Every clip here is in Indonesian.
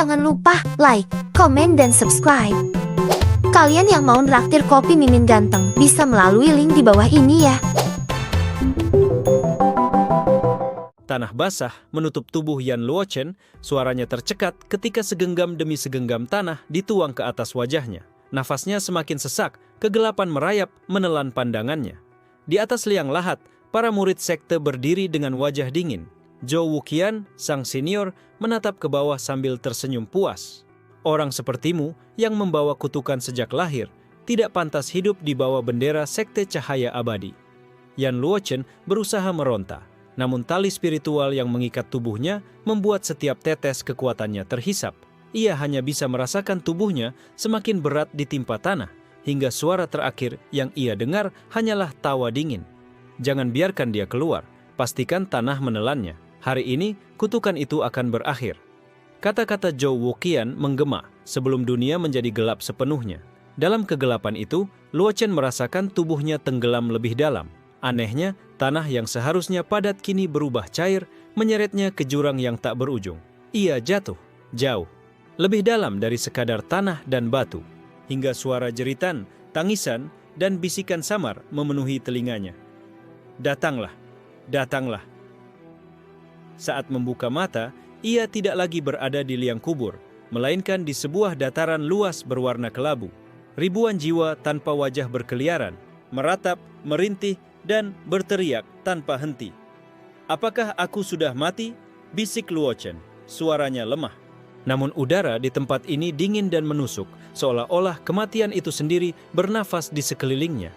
Jangan lupa like, komen, dan subscribe. Kalian yang mau nraktir kopi Mimin Ganteng bisa melalui link di bawah ini ya. Tanah basah menutup tubuh Yan Luochen, suaranya tercekat ketika segenggam demi segenggam tanah dituang ke atas wajahnya. Nafasnya semakin sesak, kegelapan merayap menelan pandangannya. Di atas liang lahat, para murid sekte berdiri dengan wajah dingin. Zhou Wuqian, sang senior, menatap ke bawah sambil tersenyum puas. Orang sepertimu yang membawa kutukan sejak lahir, tidak pantas hidup di bawah bendera sekte cahaya abadi. Yan Luochen berusaha meronta, namun tali spiritual yang mengikat tubuhnya membuat setiap tetes kekuatannya terhisap. Ia hanya bisa merasakan tubuhnya semakin berat ditimpa tanah, hingga suara terakhir yang ia dengar hanyalah tawa dingin. Jangan biarkan dia keluar, pastikan tanah menelannya. Hari ini, kutukan itu akan berakhir. Kata-kata Zhou Wuqian menggema sebelum dunia menjadi gelap sepenuhnya. Dalam kegelapan itu, Luochen merasakan tubuhnya tenggelam lebih dalam. Anehnya, tanah yang seharusnya padat kini berubah cair, menyeretnya ke jurang yang tak berujung. Ia jatuh, jauh, lebih dalam dari sekadar tanah dan batu, hingga suara jeritan, tangisan, dan bisikan samar memenuhi telinganya. Datanglah, datanglah. Saat membuka mata, ia tidak lagi berada di liang kubur, melainkan di sebuah dataran luas berwarna kelabu. Ribuan jiwa tanpa wajah berkeliaran, meratap, merintih, dan berteriak tanpa henti. "Apakah aku sudah mati?" bisik Luochen, suaranya lemah. Namun udara di tempat ini dingin dan menusuk, seolah-olah kematian itu sendiri bernafas di sekelilingnya.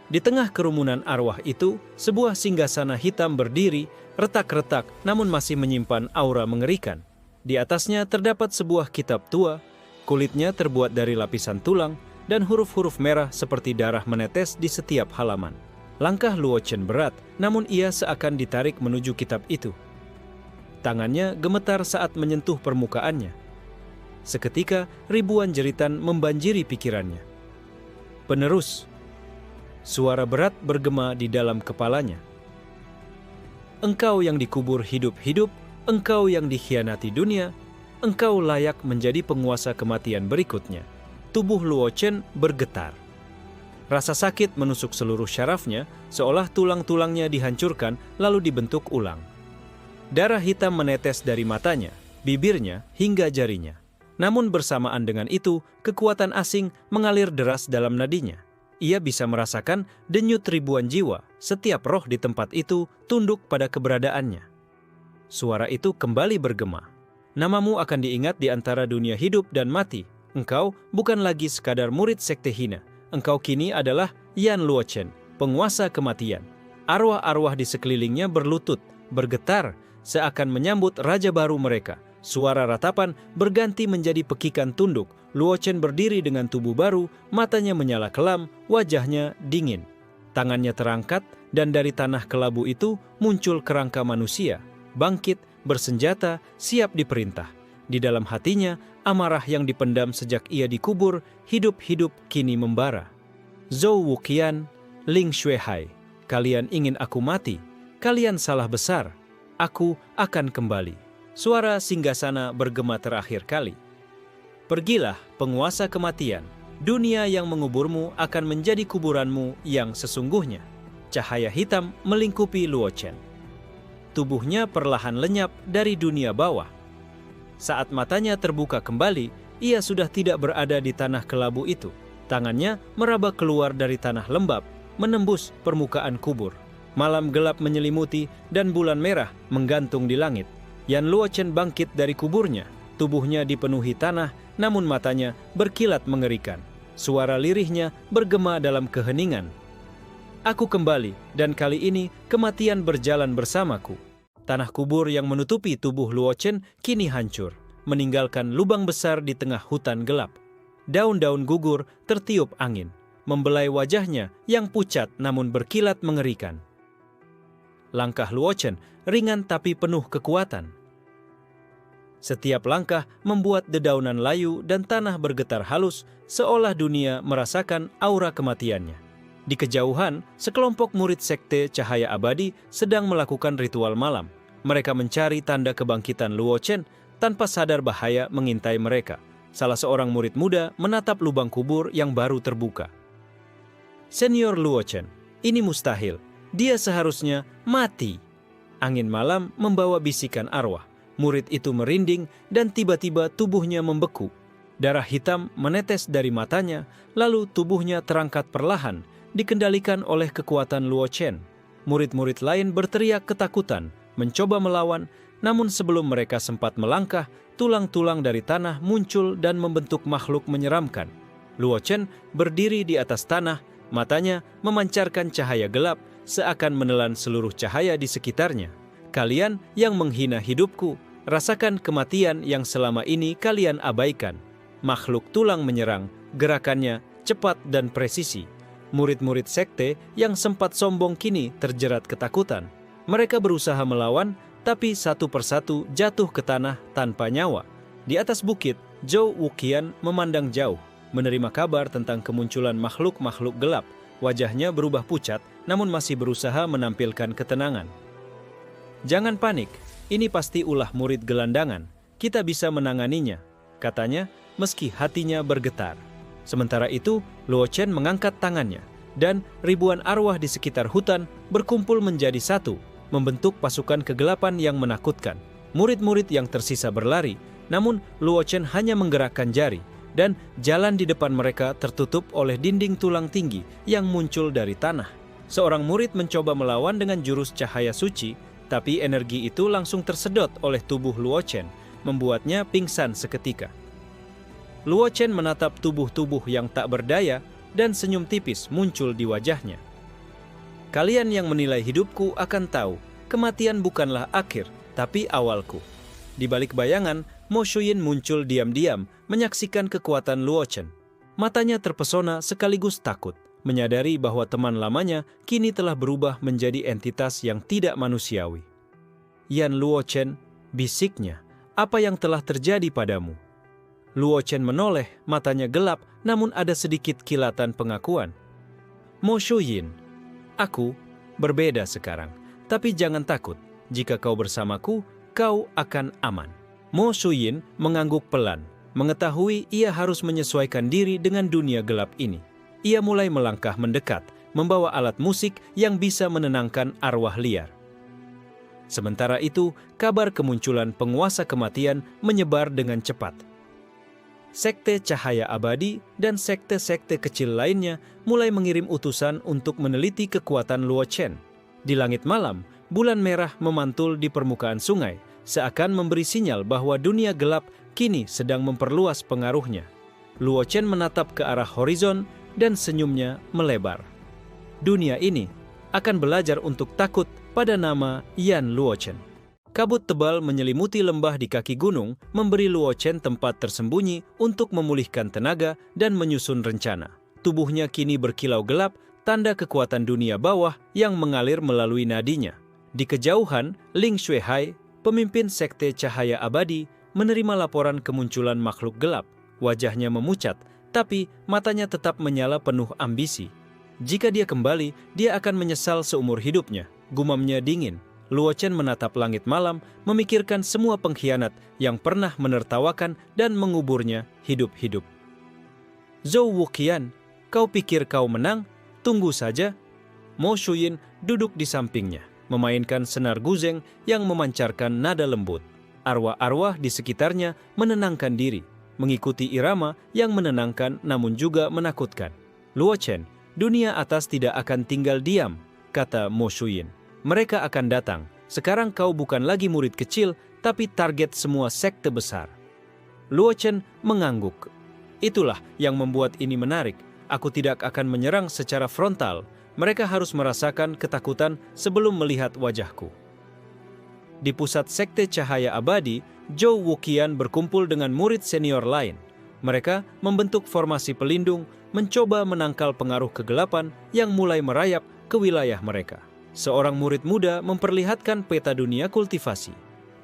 Di tengah kerumunan arwah itu, sebuah singgasana hitam berdiri, retak-retak namun masih menyimpan aura mengerikan. Di atasnya terdapat sebuah kitab tua, kulitnya terbuat dari lapisan tulang, dan huruf-huruf merah seperti darah menetes di setiap halaman. Langkah Luochen berat, namun ia seakan ditarik menuju kitab itu. Tangannya gemetar saat menyentuh permukaannya. Seketika, ribuan jeritan membanjiri pikirannya. Penerus. Suara berat bergema di dalam kepalanya. Engkau yang dikubur hidup-hidup, engkau yang dikhianati dunia, engkau layak menjadi penguasa kematian berikutnya. Tubuh Luochen bergetar. Rasa sakit menusuk seluruh syarafnya, seolah tulang-tulangnya dihancurkan lalu dibentuk ulang. Darah hitam menetes dari matanya, bibirnya, hingga jarinya. Namun bersamaan dengan itu, kekuatan asing mengalir deras dalam nadinya. Ia bisa merasakan denyut ribuan jiwa, setiap roh di tempat itu tunduk pada keberadaannya. Suara itu kembali bergema. Namamu akan diingat di antara dunia hidup dan mati. Engkau bukan lagi sekadar murid sekte hina. Engkau kini adalah Yan Luochen, penguasa kematian. Arwah-arwah di sekelilingnya berlutut, bergetar, seakan menyambut raja baru mereka. Suara ratapan berganti menjadi pekikan tunduk. Luochen berdiri dengan tubuh baru, matanya menyala kelam, wajahnya dingin. Tangannya terangkat, dan dari tanah kelabu itu muncul kerangka manusia, bangkit, bersenjata, siap diperintah. Di dalam hatinya, amarah yang dipendam sejak ia dikubur, hidup-hidup kini membara. "Zhou Wuqian, Ling Xuehai, kalian ingin aku mati? Kalian salah besar. Aku akan kembali." Suara singgasana bergema terakhir kali. "Pergilah, penguasa kematian. Dunia yang menguburmu akan menjadi kuburanmu yang sesungguhnya." Cahaya hitam melingkupi Luochen. Tubuhnya perlahan lenyap dari dunia bawah. Saat matanya terbuka kembali, ia sudah tidak berada di tanah kelabu itu. Tangannya meraba keluar dari tanah lembab, menembus permukaan kubur. Malam gelap menyelimuti dan bulan merah menggantung di langit. Yan Luochen bangkit dari kuburnya. Tubuhnya dipenuhi tanah, namun matanya berkilat mengerikan. Suara lirihnya bergema dalam keheningan. "Aku kembali, dan kali ini kematian berjalan bersamaku." Tanah kubur yang menutupi tubuh Luochen kini hancur, meninggalkan lubang besar di tengah hutan gelap. Daun-daun gugur tertiup angin, membelai wajahnya yang pucat namun berkilat mengerikan. Langkah Luochen ringan tapi penuh kekuatan. Setiap langkah membuat dedaunan layu dan tanah bergetar halus, seolah dunia merasakan aura kematiannya. Di kejauhan, sekelompok murid sekte cahaya abadi sedang melakukan ritual malam. Mereka mencari tanda kebangkitan Luochen, tanpa sadar bahaya mengintai mereka. Salah seorang murid muda menatap lubang kubur yang baru terbuka. Senior Luo Chen, ini mustahil. Dia seharusnya mati. Angin malam membawa bisikan arwah. Murid itu merinding dan tiba-tiba tubuhnya membeku. Darah hitam menetes dari matanya, lalu tubuhnya terangkat perlahan, dikendalikan oleh kekuatan Luo Chen. Murid-murid lain berteriak ketakutan, mencoba melawan, namun sebelum mereka sempat melangkah, tulang-tulang dari tanah muncul dan membentuk makhluk menyeramkan. Luo Chen berdiri di atas tanah, matanya memancarkan cahaya gelap, seakan menelan seluruh cahaya di sekitarnya. Kalian yang menghina hidupku, rasakan kematian yang selama ini kalian abaikan. Makhluk tulang menyerang, gerakannya cepat dan presisi. Murid-murid sekte yang sempat sombong kini terjerat ketakutan. Mereka berusaha melawan, tapi satu persatu jatuh ke tanah tanpa nyawa. Di atas bukit, Zhou Wuqian memandang jauh, menerima kabar tentang kemunculan makhluk-makhluk gelap. Wajahnya berubah pucat, namun masih berusaha menampilkan ketenangan. Jangan panik, ini pasti ulah murid gelandangan. Kita bisa menanganinya, katanya, meski hatinya bergetar. Sementara itu, Luo Chen mengangkat tangannya, dan ribuan arwah di sekitar hutan berkumpul menjadi satu, membentuk pasukan kegelapan yang menakutkan. Murid-murid yang tersisa berlari, namun Luo Chen hanya menggerakkan jari, dan jalan di depan mereka tertutup oleh dinding tulang tinggi yang muncul dari tanah. Seorang murid mencoba melawan dengan jurus cahaya suci, tapi energi itu langsung tersedot oleh tubuh Luo Chen, membuatnya pingsan seketika. Luo Chen menatap tubuh-tubuh yang tak berdaya dan senyum tipis muncul di wajahnya. Kalian yang menilai hidupku akan tahu, kematian bukanlah akhir, tapi awalku. Di balik bayangan, Mo Shuyin muncul diam-diam menyaksikan kekuatan Luo Chen. Matanya terpesona sekaligus takut, menyadari bahwa teman lamanya kini telah berubah menjadi entitas yang tidak manusiawi. Yan Luo Chen, bisiknya, apa yang telah terjadi padamu? Luo Chen menoleh, matanya gelap, namun ada sedikit kilatan pengakuan. Mo Shuyin, aku berbeda sekarang, tapi jangan takut. Jika kau bersamaku, kau akan aman. Mo Shuyin mengangguk pelan, mengetahui ia harus menyesuaikan diri dengan dunia gelap ini. Ia mulai melangkah mendekat, membawa alat musik yang bisa menenangkan arwah liar. Sementara itu, kabar kemunculan penguasa kematian menyebar dengan cepat. Sekte Cahaya Abadi dan sekte-sekte kecil lainnya mulai mengirim utusan untuk meneliti kekuatan Luo Chen. Di langit malam, bulan merah memantul di permukaan sungai, seakan memberi sinyal bahwa dunia gelap kini sedang memperluas pengaruhnya. Luo Chen menatap ke arah horizon dan senyumnya melebar. Dunia ini akan belajar untuk takut pada nama Yan Luo Chen. Kabut tebal menyelimuti lembah di kaki gunung, memberi Luo Chen tempat tersembunyi untuk memulihkan tenaga dan menyusun rencana. Tubuhnya kini berkilau gelap, tanda kekuatan dunia bawah yang mengalir melalui nadinya. Di kejauhan, Ling Xuehai, pemimpin sekte Cahaya Abadi, menerima laporan kemunculan makhluk gelap. Wajahnya memucat, tapi matanya tetap menyala penuh ambisi. Jika dia kembali, dia akan menyesal seumur hidupnya, gumamnya dingin. Luo Chen menatap langit malam, memikirkan semua pengkhianat yang pernah menertawakan dan menguburnya hidup-hidup. Zhou Wuqian, kau pikir kau menang? Tunggu saja. Mo Shuyin duduk di sampingnya, memainkan senar guzeng yang memancarkan nada lembut. Arwah-arwah di sekitarnya menenangkan diri, mengikuti irama yang menenangkan namun juga menakutkan. Luo Chen, dunia atas tidak akan tinggal diam, kata Mo Shuyin. Mereka akan datang. Sekarang kau bukan lagi murid kecil, tapi target semua sekte besar. Luo Chen mengangguk. Itulah yang membuat ini menarik. Aku tidak akan menyerang secara frontal. Mereka harus merasakan ketakutan sebelum melihat wajahku. Di pusat sekte Cahaya Abadi, Zhou Wuqian berkumpul dengan murid senior lain. Mereka membentuk formasi pelindung, mencoba menangkal pengaruh kegelapan yang mulai merayap ke wilayah mereka. Seorang murid muda memperlihatkan peta dunia kultivasi.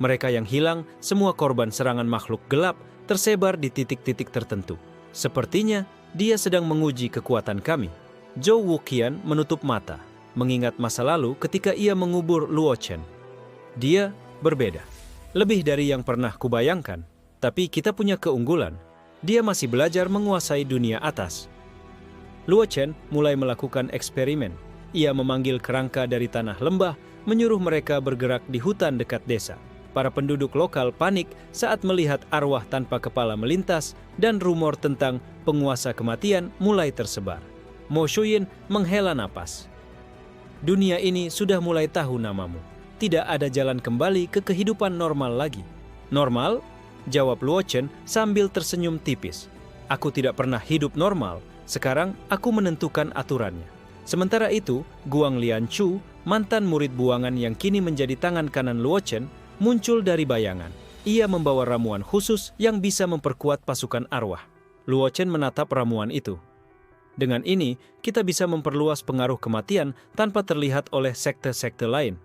Mereka yang hilang, semua korban serangan makhluk gelap, tersebar di titik-titik tertentu. Sepertinya dia sedang menguji kekuatan kami. Zhou Wuqian menutup mata, mengingat masa lalu ketika ia mengubur Luo Chen. Dia berbeda. Lebih dari yang pernah kubayangkan, tapi kita punya keunggulan. Dia masih belajar menguasai dunia atas. Luo Chen mulai melakukan eksperimen. Ia memanggil kerangka dari tanah lembah, menyuruh mereka bergerak di hutan dekat desa. Para penduduk lokal panik saat melihat arwah tanpa kepala melintas dan rumor tentang penguasa kematian mulai tersebar. Mo Shuyin menghela napas. Dunia ini sudah mulai tahu namamu. Tidak ada jalan kembali ke kehidupan normal lagi. Normal? Jawab Luo Chen sambil tersenyum tipis. Aku tidak pernah hidup normal. Sekarang aku menentukan aturannya. Sementara itu, Guang Lianchu, mantan murid buangan yang kini menjadi tangan kanan Luo Chen, muncul dari bayangan. Ia membawa ramuan khusus yang bisa memperkuat pasukan arwah. Luo Chen menatap ramuan itu. Dengan ini, kita bisa memperluas pengaruh kematian tanpa terlihat oleh sekte-sekte lain.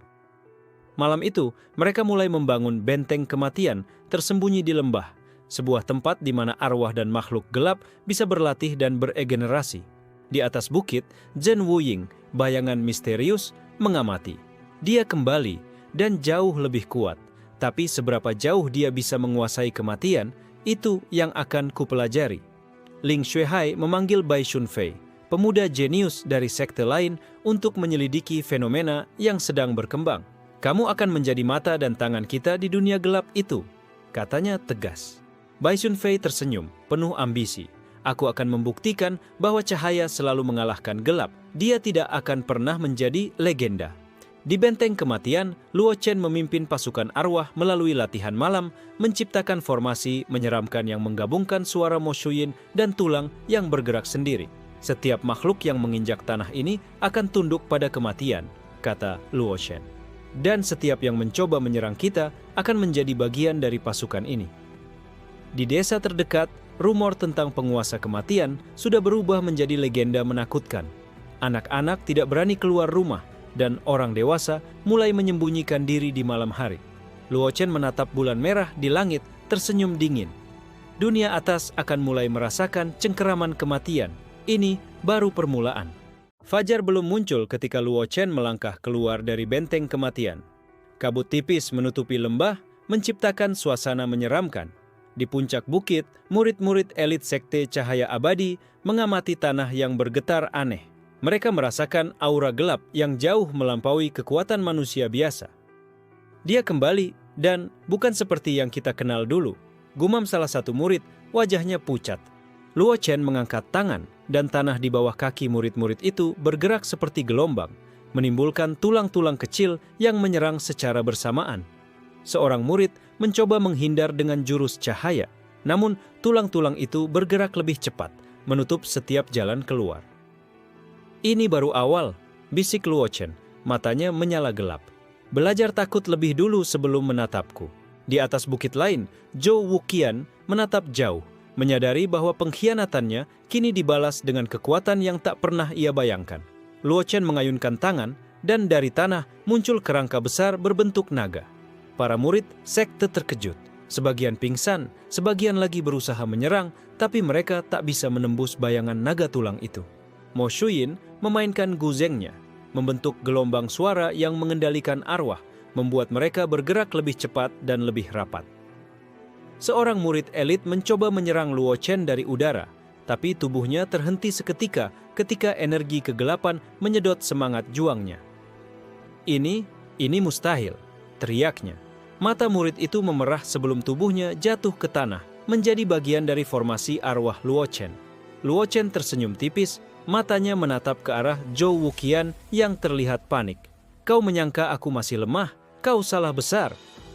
Malam itu, mereka mulai membangun benteng kematian tersembunyi di lembah, sebuah tempat di mana arwah dan makhluk gelap bisa berlatih dan beregenerasi. Di atas bukit, Zhen Wuying, bayangan misterius, mengamati. Dia kembali dan jauh lebih kuat, tapi seberapa jauh dia bisa menguasai kematian, itu yang akan kupelajari. Ling Xuehai memanggil Bai Shunfei, pemuda jenius dari sekte lain, untuk menyelidiki fenomena yang sedang berkembang. Kamu akan menjadi mata dan tangan kita di dunia gelap itu, katanya tegas. Bai Shunfei tersenyum, penuh ambisi. Aku akan membuktikan bahwa cahaya selalu mengalahkan gelap. Dia tidak akan pernah menjadi legenda. Di benteng kematian, Luo Chen memimpin pasukan arwah melalui latihan malam, menciptakan formasi menyeramkan yang menggabungkan suara Mo Shuyin dan tulang yang bergerak sendiri. Setiap makhluk yang menginjak tanah ini akan tunduk pada kematian, kata Luo Chen. Dan setiap yang mencoba menyerang kita akan menjadi bagian dari pasukan ini. Di desa terdekat, rumor tentang penguasa kematian sudah berubah menjadi legenda menakutkan. Anak-anak tidak berani keluar rumah, dan orang dewasa mulai menyembunyikan diri di malam hari. Luo Chen menatap bulan merah di langit, tersenyum dingin. Dunia atas akan mulai merasakan cengkeraman kematian. Ini baru permulaan. Fajar belum muncul ketika Luo Chen melangkah keluar dari benteng kematian. Kabut tipis menutupi lembah, menciptakan suasana menyeramkan. Di puncak bukit, murid-murid elit sekte cahaya abadi mengamati tanah yang bergetar aneh. Mereka merasakan aura gelap yang jauh melampaui kekuatan manusia biasa. Dia kembali dan bukan seperti yang kita kenal dulu. Gumam salah satu murid, wajahnya pucat. Luo Chen mengangkat tangan dan tanah di bawah kaki murid-murid itu bergerak seperti gelombang, menimbulkan tulang-tulang kecil yang menyerang secara bersamaan. Seorang murid mencoba menghindar dengan jurus cahaya, namun tulang-tulang itu bergerak lebih cepat, menutup setiap jalan keluar. Ini baru awal, bisik Luo Chen, matanya menyala gelap. Belajar takut lebih dulu sebelum menatapku. Di atas bukit lain, Zhou Wuqian menatap jauh, menyadari bahwa pengkhianatannya kini dibalas dengan kekuatan yang tak pernah ia bayangkan. Luo Chen mengayunkan tangan, dan dari tanah muncul kerangka besar berbentuk naga. Para murid sekte terkejut. Sebagian pingsan, sebagian lagi berusaha menyerang, tapi mereka tak bisa menembus bayangan naga tulang itu. Mo Shuyin memainkan guzengnya, membentuk gelombang suara yang mengendalikan arwah, membuat mereka bergerak lebih cepat dan lebih rapat. Seorang murid elit mencoba menyerang Luo Chen dari udara, tapi tubuhnya terhenti seketika ketika energi kegelapan menyedot semangat juangnya. Ini mustahil, teriaknya. Mata murid itu memerah sebelum tubuhnya jatuh ke tanah, menjadi bagian dari formasi arwah Luo Chen. Luo Chen tersenyum tipis, matanya menatap ke arah Zhou Wuqian yang terlihat panik. Kau menyangka aku masih lemah? Kau salah besar.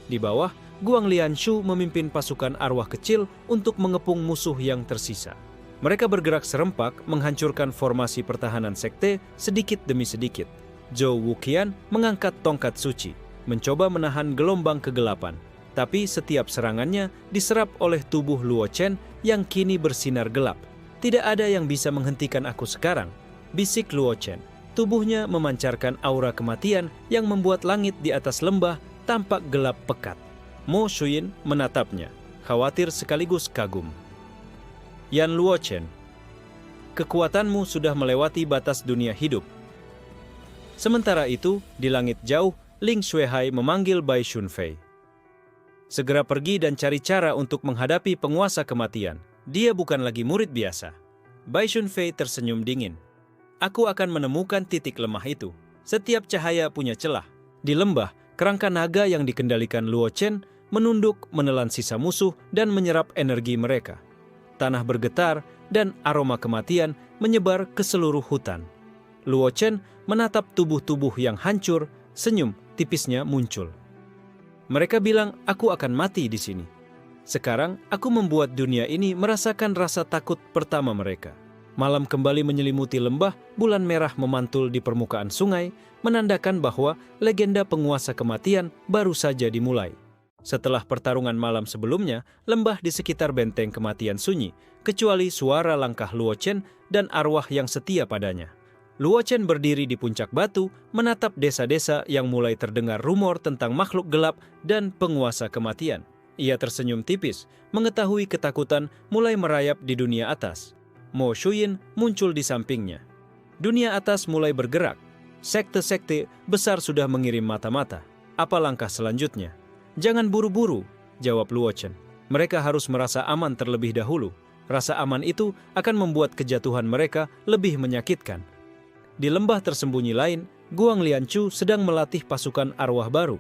Di bawah, Guang Lianshu memimpin pasukan arwah kecil untuk mengepung musuh yang tersisa. Mereka bergerak serempak menghancurkan formasi pertahanan sekte sedikit demi sedikit. Zhou Wuqian mengangkat tongkat suci, mencoba menahan gelombang kegelapan. Tapi setiap serangannya diserap oleh tubuh Luo Chen yang kini bersinar gelap. Tidak ada yang bisa menghentikan aku sekarang, bisik Luo Chen. Tubuhnya memancarkan aura kematian yang membuat langit di atas lembah tampak gelap pekat. Mo Shuyin menatapnya, khawatir sekaligus kagum. Yan Luo Chen, kekuatanmu sudah melewati batas dunia hidup. Sementara itu, di langit jauh, Ling Xuehai memanggil Bai Shunfei. Segera pergi dan cari cara untuk menghadapi penguasa kematian. Dia bukan lagi murid biasa. Bai Shunfei tersenyum dingin. Aku akan menemukan titik lemah itu. Setiap cahaya punya celah. Di lembah, kerangka naga yang dikendalikan Luo Chen menunduk, menelan sisa musuh, dan menyerap energi mereka. Tanah bergetar, dan aroma kematian menyebar ke seluruh hutan. Luo Chen menatap tubuh-tubuh yang hancur, senyum tipisnya muncul. Mereka bilang, aku akan mati di sini. Sekarang, aku membuat dunia ini merasakan rasa takut pertama mereka. Malam kembali menyelimuti lembah, bulan merah memantul di permukaan sungai, menandakan bahwa legenda penguasa kematian baru saja dimulai. Setelah pertarungan malam sebelumnya, lembah di sekitar benteng kematian sunyi, kecuali suara langkah Luo Chen dan arwah yang setia padanya. Luo Chen berdiri di puncak batu, menatap desa-desa yang mulai terdengar rumor tentang makhluk gelap dan penguasa kematian. Ia tersenyum tipis, mengetahui ketakutan mulai merayap di dunia atas. Mo Shuyin muncul di sampingnya. Dunia atas mulai bergerak. Sekte-sekte besar sudah mengirim mata-mata. Apa langkah selanjutnya? Jangan buru-buru, jawab Luo Chen. Mereka harus merasa aman terlebih dahulu. Rasa aman itu akan membuat kejatuhan mereka lebih menyakitkan. Di lembah tersembunyi lain, Guang Lianchu sedang melatih pasukan arwah baru.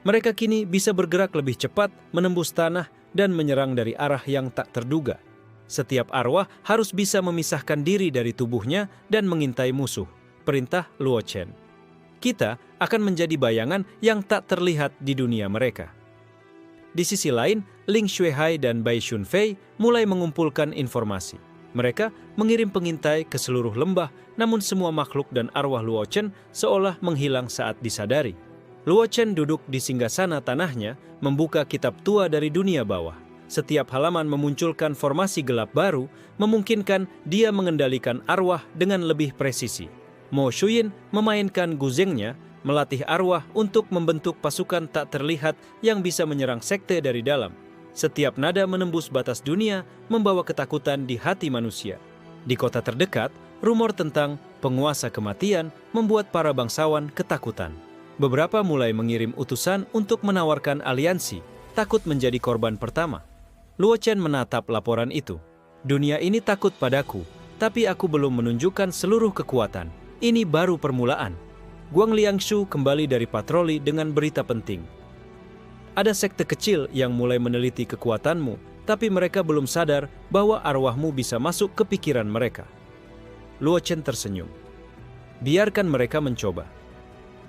Mereka kini bisa bergerak lebih cepat, menembus tanah, dan menyerang dari arah yang tak terduga. Setiap arwah harus bisa memisahkan diri dari tubuhnya dan mengintai musuh. Perintah Luo Chen. Kita akan menjadi bayangan yang tak terlihat di dunia mereka. Di sisi lain, Ling Xuehai dan Bai Shunfei mulai mengumpulkan informasi. Mereka mengirim pengintai ke seluruh lembah, namun semua makhluk dan arwah Luo Chen seolah menghilang saat disadari. Luo Chen duduk di singgasana tanahnya, membuka kitab tua dari dunia bawah. Setiap halaman memunculkan formasi gelap baru, memungkinkan dia mengendalikan arwah dengan lebih presisi. Mo Shuyin memainkan guzengnya, melatih arwah untuk membentuk pasukan tak terlihat yang bisa menyerang sekte dari dalam. Setiap nada menembus batas dunia, membawa ketakutan di hati manusia. Di kota terdekat, rumor tentang penguasa kematian membuat para bangsawan ketakutan. Beberapa mulai mengirim utusan untuk menawarkan aliansi, takut menjadi korban pertama. Luo Chen menatap laporan itu. Dunia ini takut padaku, tapi aku belum menunjukkan seluruh kekuatan. Ini baru permulaan. Guang Liangshu kembali dari patroli dengan berita penting. Ada sekte kecil yang mulai meneliti kekuatanmu, tapi mereka belum sadar bahwa arwahmu bisa masuk ke pikiran mereka. Luo Chen tersenyum. Biarkan mereka mencoba.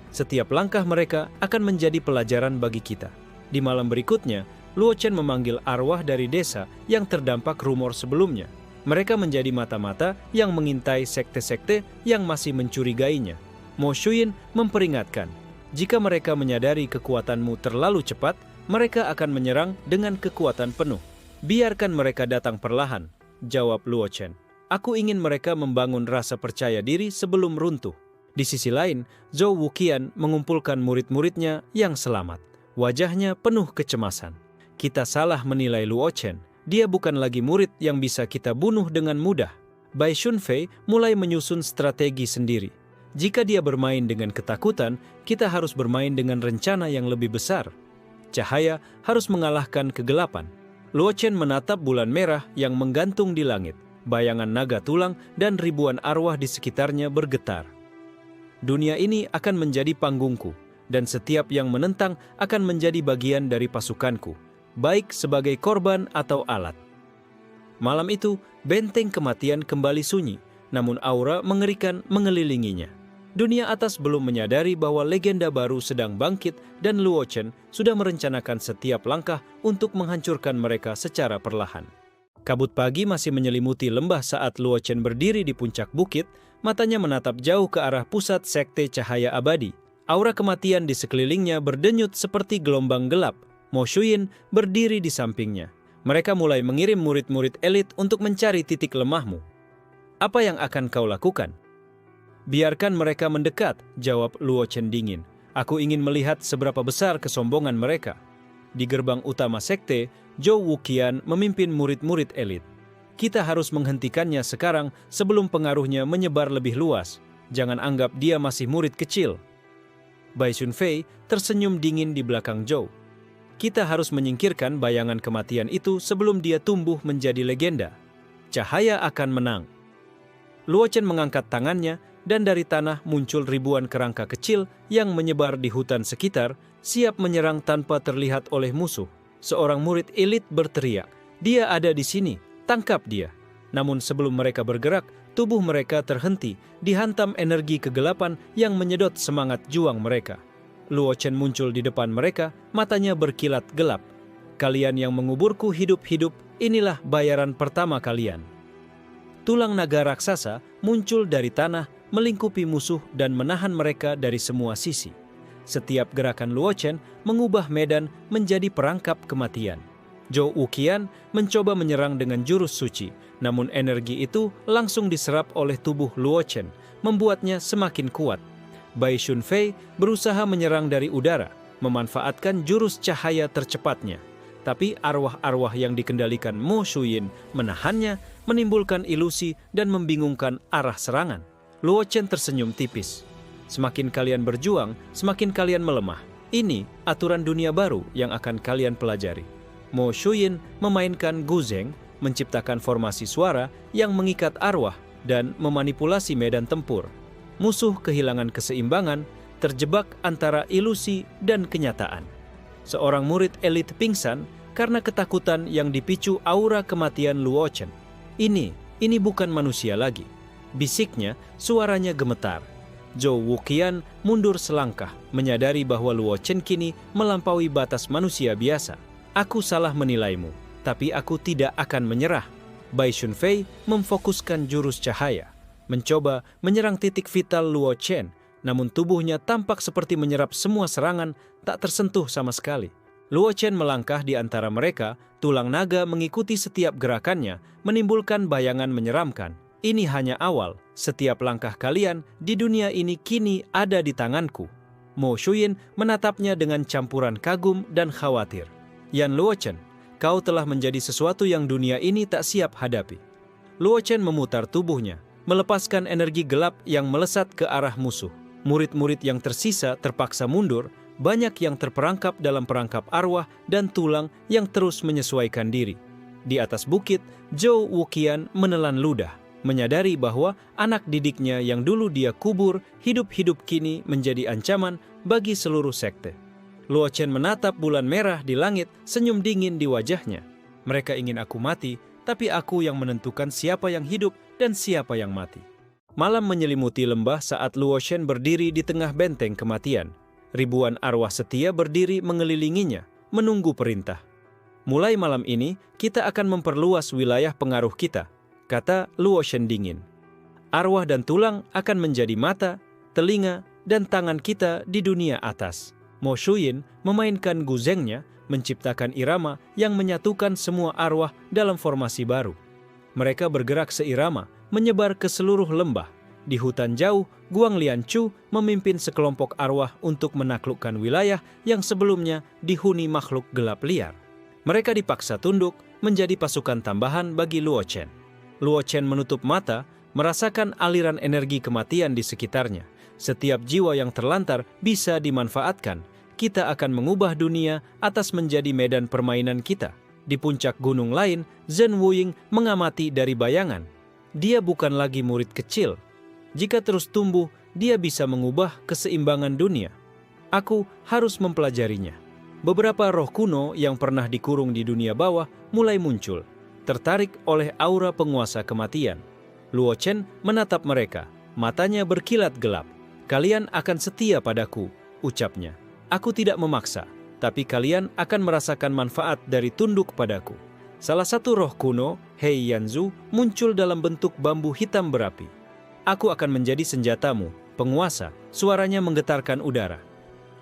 Setiap langkah mereka akan menjadi pelajaran bagi kita. Di malam berikutnya, Luo Chen memanggil arwah dari desa yang terdampak rumor sebelumnya. Mereka menjadi mata-mata yang mengintai sekte-sekte yang masih mencurigainya. Mo Shuyin memperingatkan, jika mereka menyadari kekuatanmu terlalu cepat, mereka akan menyerang dengan kekuatan penuh. Biarkan mereka datang perlahan, jawab Luo Chen. Aku ingin mereka membangun rasa percaya diri sebelum runtuh. Di sisi lain, Zhou Wuqian mengumpulkan murid-muridnya yang selamat. Wajahnya penuh kecemasan. Kita salah menilai Luo Chen. Dia bukan lagi murid yang bisa kita bunuh dengan mudah. Bai Shunfei mulai menyusun strategi sendiri. Jika dia bermain dengan ketakutan, kita harus bermain dengan rencana yang lebih besar. Cahaya harus mengalahkan kegelapan. Luo Chen menatap bulan merah yang menggantung di langit. Bayangan naga tulang dan ribuan arwah di sekitarnya bergetar. Dunia ini akan menjadi panggungku, dan setiap yang menentang akan menjadi bagian dari pasukanku, baik sebagai korban atau alat. Malam itu, benteng kematian kembali sunyi, namun aura mengerikan mengelilinginya. Dunia atas belum menyadari bahwa legenda baru sedang bangkit dan Luo Chen sudah merencanakan setiap langkah untuk menghancurkan mereka secara perlahan. Kabut pagi masih menyelimuti lembah saat Luo Chen berdiri di puncak bukit, matanya menatap jauh ke arah pusat sekte cahaya abadi. Aura kematian di sekelilingnya berdenyut seperti gelombang gelap. Mo Shuyin berdiri di sampingnya. Mereka mulai mengirim murid-murid elit untuk mencari titik lemahmu. Apa yang akan kau lakukan? Biarkan mereka mendekat, jawab Luo Chen dingin. Aku ingin melihat seberapa besar kesombongan mereka. Di gerbang utama sekte, Zhou Wuqian memimpin murid-murid elit. Kita harus menghentikannya sekarang sebelum pengaruhnya menyebar lebih luas. Jangan anggap dia masih murid kecil. Bai Shunfei tersenyum dingin di belakang Zhou. Kita harus menyingkirkan bayangan kematian itu sebelum dia tumbuh menjadi legenda. Cahaya akan menang. Luo Chen mengangkat tangannya, dan dari tanah muncul ribuan kerangka kecil yang menyebar di hutan sekitar, siap menyerang tanpa terlihat oleh musuh. Seorang murid elit berteriak, "Dia ada di sini, tangkap dia!" Namun sebelum mereka bergerak, tubuh mereka terhenti, dihantam energi kegelapan yang menyedot semangat juang mereka. Luo Chen muncul di depan mereka, matanya berkilat gelap. "Kalian yang menguburku hidup-hidup, inilah bayaran pertama kalian." Tulang naga raksasa muncul dari tanah, melingkupi musuh dan menahan mereka dari semua sisi. Setiap gerakan Luo Chen mengubah medan menjadi perangkap kematian. Zhou Wuqian mencoba menyerang dengan jurus suci, namun energi itu langsung diserap oleh tubuh Luo Chen, membuatnya semakin kuat. Bai Shunfei berusaha menyerang dari udara, memanfaatkan jurus cahaya tercepatnya. Tapi arwah-arwah yang dikendalikan Mo Shuyin menahannya, menimbulkan ilusi dan membingungkan arah serangan. Luo Chen tersenyum tipis. "Semakin kalian berjuang, semakin kalian melemah. Ini aturan dunia baru yang akan kalian pelajari." Mo Shuyin memainkan guzheng, menciptakan formasi suara yang mengikat arwah dan memanipulasi medan tempur. Musuh kehilangan keseimbangan, terjebak antara ilusi dan kenyataan. Seorang murid elit pingsan karena ketakutan yang dipicu aura kematian Luo Chen. Ini bukan manusia lagi." Bisiknya, suaranya gemetar. Zhou Wuqian mundur selangkah, menyadari bahwa Luo Chen kini melampaui batas manusia biasa. "Aku salah menilaimu, tapi aku tidak akan menyerah." Bai Shunfei memfokuskan jurus cahaya, mencoba menyerang titik vital Luo Chen, namun tubuhnya tampak seperti menyerap semua serangan, tak tersentuh sama sekali. Luo Chen melangkah di antara mereka, tulang naga mengikuti setiap gerakannya, menimbulkan bayangan menyeramkan. "Ini hanya awal, setiap langkah kalian di dunia ini kini ada di tanganku." Mo Shuyin menatapnya dengan campuran kagum dan khawatir. "Yan Luo Chen, kau telah menjadi sesuatu yang dunia ini tak siap hadapi." Luo Chen memutar tubuhnya, melepaskan energi gelap yang melesat ke arah musuh. Murid-murid yang tersisa terpaksa mundur, banyak yang terperangkap dalam perangkap arwah dan tulang yang terus menyesuaikan diri. Di atas bukit, Zhou Wuqian menelan ludah, menyadari bahwa anak didiknya yang dulu dia kubur, hidup-hidup kini menjadi ancaman bagi seluruh sekte. Luo Chen menatap bulan merah di langit, senyum dingin di wajahnya. "Mereka ingin aku mati, tapi aku yang menentukan siapa yang hidup dan siapa yang mati." Malam menyelimuti lembah saat Luo Chen berdiri di tengah benteng kematian. Ribuan arwah setia berdiri mengelilinginya, menunggu perintah. "Mulai malam ini, kita akan memperluas wilayah pengaruh kita," kata Luo Chen dingin. "Arwah dan tulang akan menjadi mata, telinga, dan tangan kita di dunia atas." Mo Shuyin memainkan guzhengnya, menciptakan irama yang menyatukan semua arwah dalam formasi baru. Mereka bergerak seirama, menyebar ke seluruh lembah. Di hutan jauh, Guang Lianchu memimpin sekelompok arwah untuk menaklukkan wilayah yang sebelumnya dihuni makhluk gelap liar. Mereka dipaksa tunduk menjadi pasukan tambahan bagi Luo Chen. Luo Chen menutup mata, merasakan aliran energi kematian di sekitarnya. Setiap jiwa yang terlantar bisa dimanfaatkan. Kita akan mengubah dunia atas menjadi medan permainan kita. Di puncak gunung lain, Zhen Wuying mengamati dari bayangan. Dia bukan lagi murid kecil. Jika terus tumbuh, dia bisa mengubah keseimbangan dunia. Aku harus mempelajarinya. Beberapa roh kuno yang pernah dikurung di dunia bawah mulai muncul, tertarik oleh aura penguasa kematian. Luo Chen menatap mereka, matanya berkilat gelap. "Kalian akan setia padaku," ucapnya. "Aku tidak memaksa, tapi kalian akan merasakan manfaat dari tunduk padaku." Salah satu roh kuno, Hei Yanzu, muncul dalam bentuk bambu hitam berapi. "Aku akan menjadi senjatamu, penguasa," suaranya menggetarkan udara.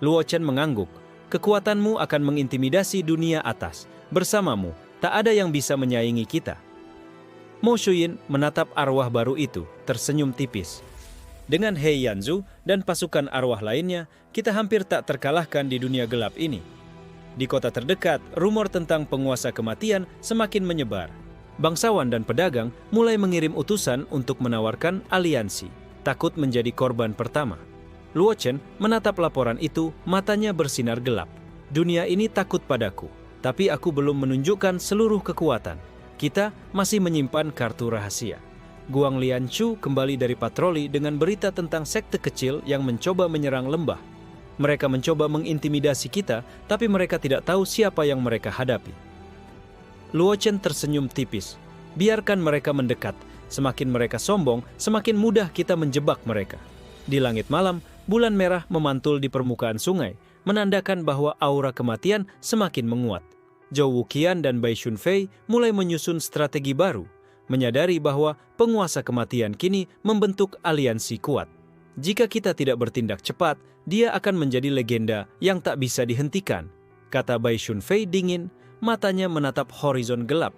Luo Chen mengangguk. "Kekuatanmu akan mengintimidasi dunia atas. Bersamamu, tak ada yang bisa menyaingi kita." Mo Shuyin menatap arwah baru itu, tersenyum tipis. "Dengan Hei Yanzu dan pasukan arwah lainnya, kita hampir tak terkalahkan di dunia gelap ini." Di kota terdekat, rumor tentang penguasa kematian semakin menyebar. Bangsawan dan pedagang mulai mengirim utusan untuk menawarkan aliansi, takut menjadi korban pertama. Luo Chen menatap laporan itu, matanya bersinar gelap. Dunia ini takut padaku, tapi aku belum menunjukkan seluruh kekuatan. Kita masih menyimpan kartu rahasia. Guang Lianshu kembali dari patroli dengan berita tentang sekte kecil yang mencoba menyerang lembah. Mereka mencoba mengintimidasi kita, tapi mereka tidak tahu siapa yang mereka hadapi. Luo Chen tersenyum tipis. Biarkan mereka mendekat. Semakin mereka sombong, semakin mudah kita menjebak mereka. Di langit malam, bulan merah memantul di permukaan sungai, menandakan bahwa aura kematian semakin menguat. Zhou Wuqian dan Bai Shunfei mulai menyusun strategi baru, menyadari bahwa penguasa kematian kini membentuk aliansi kuat. Jika kita tidak bertindak cepat, dia akan menjadi legenda yang tak bisa dihentikan, kata Bai Shunfei dingin, matanya menatap horizon gelap.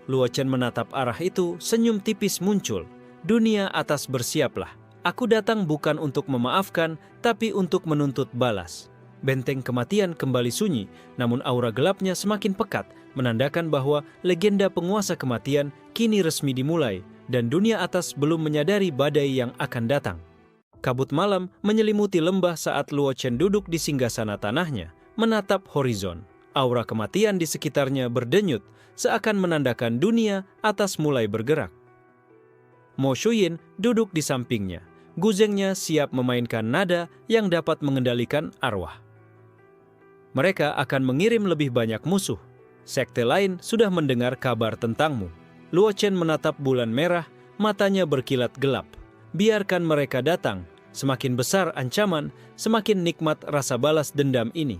Luo Chen menatap arah itu, senyum tipis muncul. Dunia atas bersiaplah. Aku datang bukan untuk memaafkan, tapi untuk menuntut balas. Benteng kematian kembali sunyi, namun aura gelapnya semakin pekat, menandakan bahwa legenda penguasa kematian kini resmi dimulai, dan dunia atas belum menyadari badai yang akan datang. Kabut malam menyelimuti lembah saat Luo Chen duduk di singgasana tanahnya, menatap horizon. Aura kematian di sekitarnya berdenyut, seakan menandakan dunia atas mulai bergerak. Mo Shuyin duduk di sampingnya. Guzengnya siap memainkan nada yang dapat mengendalikan arwah. Mereka akan mengirim lebih banyak musuh. Sekte lain sudah mendengar kabar tentangmu. Luo Chen menatap bulan merah, matanya berkilat gelap. Biarkan mereka datang. Semakin besar ancaman, semakin nikmat rasa balas dendam ini.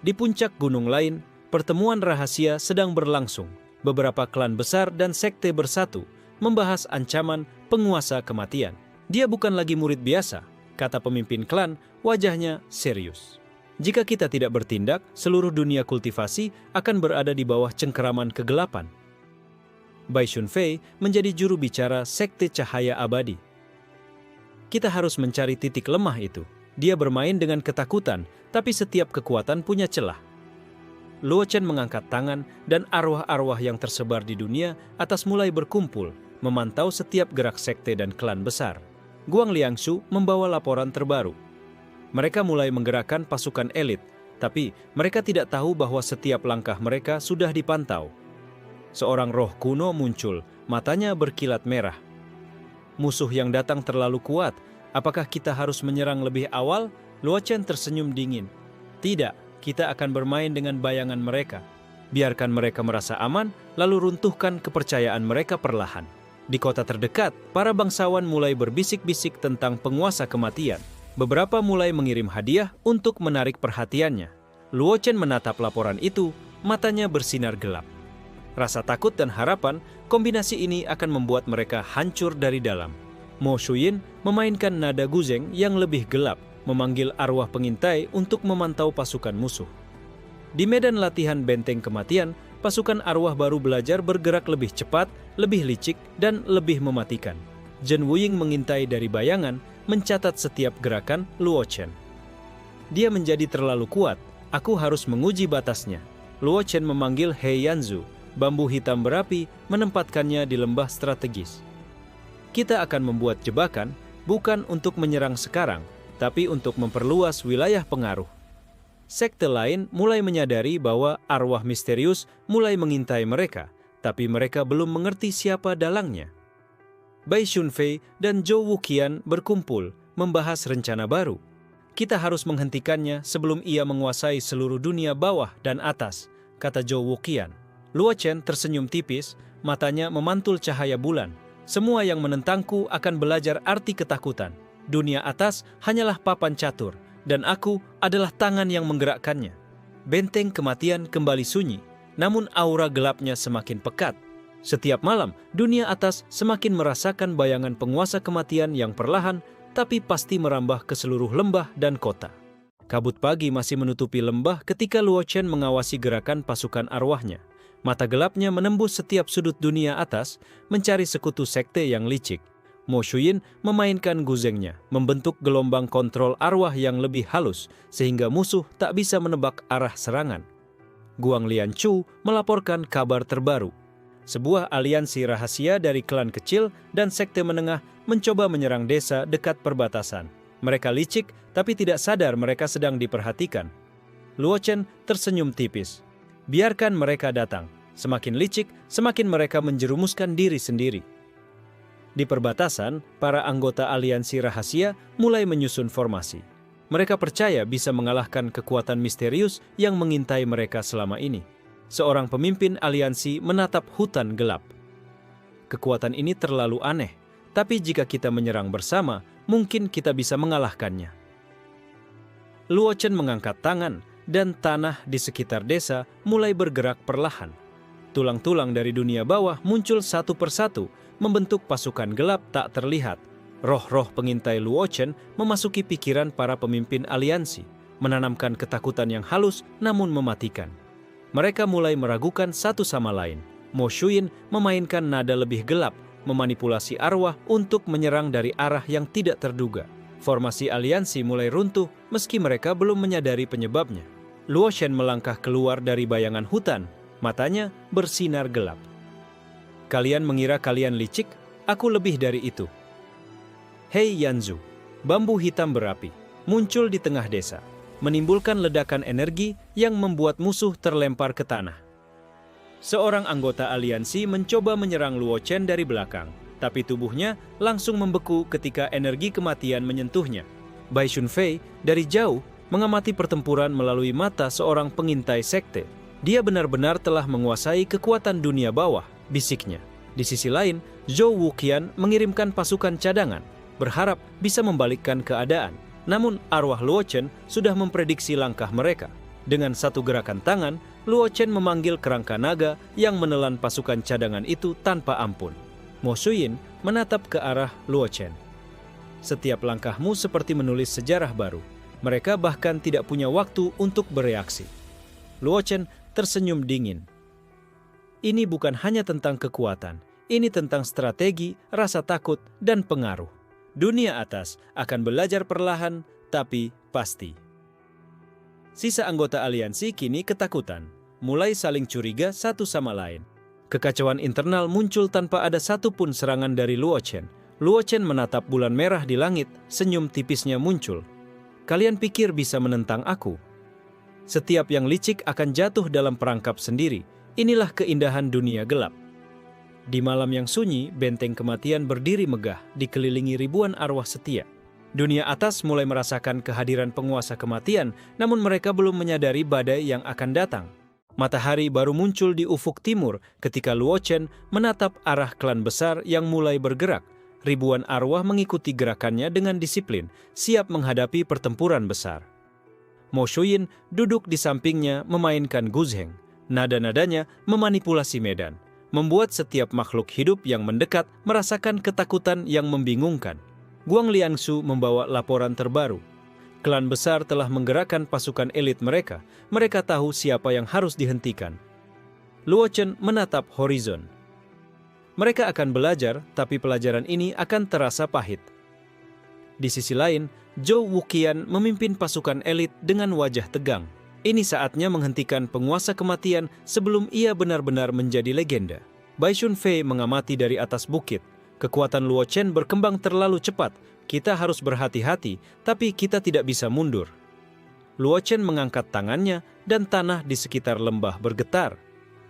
Di puncak gunung lain, pertemuan rahasia sedang berlangsung. Beberapa klan besar dan sekte bersatu, membahas ancaman penguasa kematian. Dia bukan lagi murid biasa, kata pemimpin klan, wajahnya serius. Jika kita tidak bertindak, seluruh dunia kultivasi akan berada di bawah cengkeraman kegelapan. Bai Shunfei menjadi juru bicara sekte cahaya abadi. Kita harus mencari titik lemah itu. Dia bermain dengan ketakutan, tapi setiap kekuatan punya celah. Luo Chen mengangkat tangan dan arwah-arwah yang tersebar di dunia atas mulai berkumpul, memantau setiap gerak sekte dan klan besar. Guang Lianshu membawa laporan terbaru. Mereka mulai menggerakkan pasukan elit, tapi mereka tidak tahu bahwa setiap langkah mereka sudah dipantau. Seorang roh kuno muncul, matanya berkilat merah. Musuh yang datang terlalu kuat, apakah kita harus menyerang lebih awal? Luo Chen tersenyum dingin. Tidak, kita akan bermain dengan bayangan mereka. Biarkan mereka merasa aman, lalu runtuhkan kepercayaan mereka perlahan. Di kota terdekat, para bangsawan mulai berbisik-bisik tentang penguasa kematian. Beberapa mulai mengirim hadiah untuk menarik perhatiannya. Luo Chen menatap laporan itu, matanya bersinar gelap. Rasa takut dan harapan, kombinasi ini akan membuat mereka hancur dari dalam. Mo Shuyin memainkan nada guzeng yang lebih gelap, memanggil arwah pengintai untuk memantau pasukan musuh. Di medan latihan benteng kematian, pasukan arwah baru belajar bergerak lebih cepat, lebih licik, dan lebih mematikan. Zhen Wuying mengintai dari bayangan, mencatat setiap gerakan Luo Chen. Dia menjadi terlalu kuat, aku harus menguji batasnya. Luo Chen memanggil He Yanzu, bambu hitam berapi, menempatkannya di lembah strategis. Kita akan membuat jebakan, bukan untuk menyerang sekarang, tapi untuk memperluas wilayah pengaruh. Sekte lain mulai menyadari bahwa arwah misterius mulai mengintai mereka, tapi mereka belum mengerti siapa dalangnya. Bai Shunfei dan Zhou Wuqian berkumpul, membahas rencana baru. Kita harus menghentikannya sebelum ia menguasai seluruh dunia bawah dan atas, kata Zhou Wuqian. Luo Chen tersenyum tipis, matanya memantul cahaya bulan. Semua yang menentangku akan belajar arti ketakutan. Dunia atas hanyalah papan catur, dan aku adalah tangan yang menggerakkannya. Benteng kematian kembali sunyi, namun aura gelapnya semakin pekat. Setiap malam, dunia atas semakin merasakan bayangan penguasa kematian yang perlahan, tapi pasti merambah ke seluruh lembah dan kota. Kabut pagi masih menutupi lembah ketika Luo Chen mengawasi gerakan pasukan arwahnya. Mata gelapnya menembus setiap sudut dunia atas, mencari sekutu sekte yang licik. Mo Shuyin memainkan guzengnya, membentuk gelombang kontrol arwah yang lebih halus, sehingga musuh tak bisa menebak arah serangan. Guang Lianshu melaporkan kabar terbaru. Sebuah aliansi rahasia dari klan kecil dan sekte menengah mencoba menyerang desa dekat perbatasan. Mereka licik, tapi tidak sadar mereka sedang diperhatikan. Luo Chen tersenyum tipis. Biarkan mereka datang. Semakin licik, semakin mereka menjerumuskan diri sendiri. Di perbatasan, para anggota aliansi rahasia mulai menyusun formasi. Mereka percaya bisa mengalahkan kekuatan misterius yang mengintai mereka selama ini. Seorang pemimpin aliansi menatap hutan gelap. Kekuatan ini terlalu aneh, tapi jika kita menyerang bersama, mungkin kita bisa mengalahkannya. Luo Chen mengangkat tangan, dan tanah di sekitar desa mulai bergerak perlahan. Tulang-tulang dari dunia bawah muncul satu persatu, membentuk pasukan gelap tak terlihat. Roh-roh pengintai Luo Chen memasuki pikiran para pemimpin aliansi, menanamkan ketakutan yang halus namun mematikan. Mereka mulai meragukan satu sama lain. Mo Shuyin memainkan nada lebih gelap, memanipulasi arwah untuk menyerang dari arah yang tidak terduga. Formasi aliansi mulai runtuh meski mereka belum menyadari penyebabnya. Luo Chen melangkah keluar dari bayangan hutan, matanya bersinar gelap. Kalian mengira kalian licik? Aku lebih dari itu. Hei Yanzu, bambu hitam berapi, muncul di tengah desa, menimbulkan ledakan energi yang membuat musuh terlempar ke tanah. Seorang anggota aliansi mencoba menyerang Luo Chen dari belakang, tapi tubuhnya langsung membeku ketika energi kematian menyentuhnya. Bai Shunfei dari jauh mengamati pertempuran melalui mata seorang pengintai sekte. Dia benar-benar telah menguasai kekuatan dunia bawah, bisiknya. Di sisi lain, Zhou Wuqian mengirimkan pasukan cadangan, berharap bisa membalikkan keadaan. Namun arwah Luo Chen sudah memprediksi langkah mereka. Dengan satu gerakan tangan, Luo Chen memanggil kerangka naga yang menelan pasukan cadangan itu tanpa ampun. Mo Shuyin menatap ke arah Luo Chen. Setiap langkahmu seperti menulis sejarah baru. Mereka bahkan tidak punya waktu untuk bereaksi. Luo Chen tersenyum dingin. Ini bukan hanya tentang kekuatan. Ini tentang strategi, rasa takut, dan pengaruh. Dunia atas akan belajar perlahan, tapi pasti. Sisa anggota aliansi kini ketakutan, mulai saling curiga satu sama lain. Kekacauan internal muncul tanpa ada satupun serangan dari Luo Chen. Luo Chen menatap bulan merah di langit, senyum tipisnya muncul. Kalian pikir bisa menentang aku? Setiap yang licik akan jatuh dalam perangkap sendiri. Inilah keindahan dunia gelap. Di malam yang sunyi, benteng kematian berdiri megah, dikelilingi ribuan arwah setia. Dunia atas mulai merasakan kehadiran penguasa kematian, namun mereka belum menyadari badai yang akan datang. Matahari baru muncul di ufuk timur ketika Luo Chen menatap arah klan besar yang mulai bergerak. Ribuan arwah mengikuti gerakannya dengan disiplin, siap menghadapi pertempuran besar. Mo Shuyin duduk di sampingnya memainkan guzheng. Nada-nadanya memanipulasi medan, membuat setiap makhluk hidup yang mendekat merasakan ketakutan yang membingungkan. Guang Liangsu membawa laporan terbaru. Klan besar telah menggerakkan pasukan elit mereka. Mereka tahu siapa yang harus dihentikan. Luo Chen menatap horizon. Mereka akan belajar, tapi pelajaran ini akan terasa pahit. Di sisi lain, Zhou Wuqian memimpin pasukan elit dengan wajah tegang. Ini saatnya menghentikan penguasa kematian sebelum ia benar-benar menjadi legenda. Bai Shunfei mengamati dari atas bukit. Kekuatan Luo Chen berkembang terlalu cepat. Kita harus berhati-hati, tapi kita tidak bisa mundur. Luo Chen mengangkat tangannya dan tanah di sekitar lembah bergetar.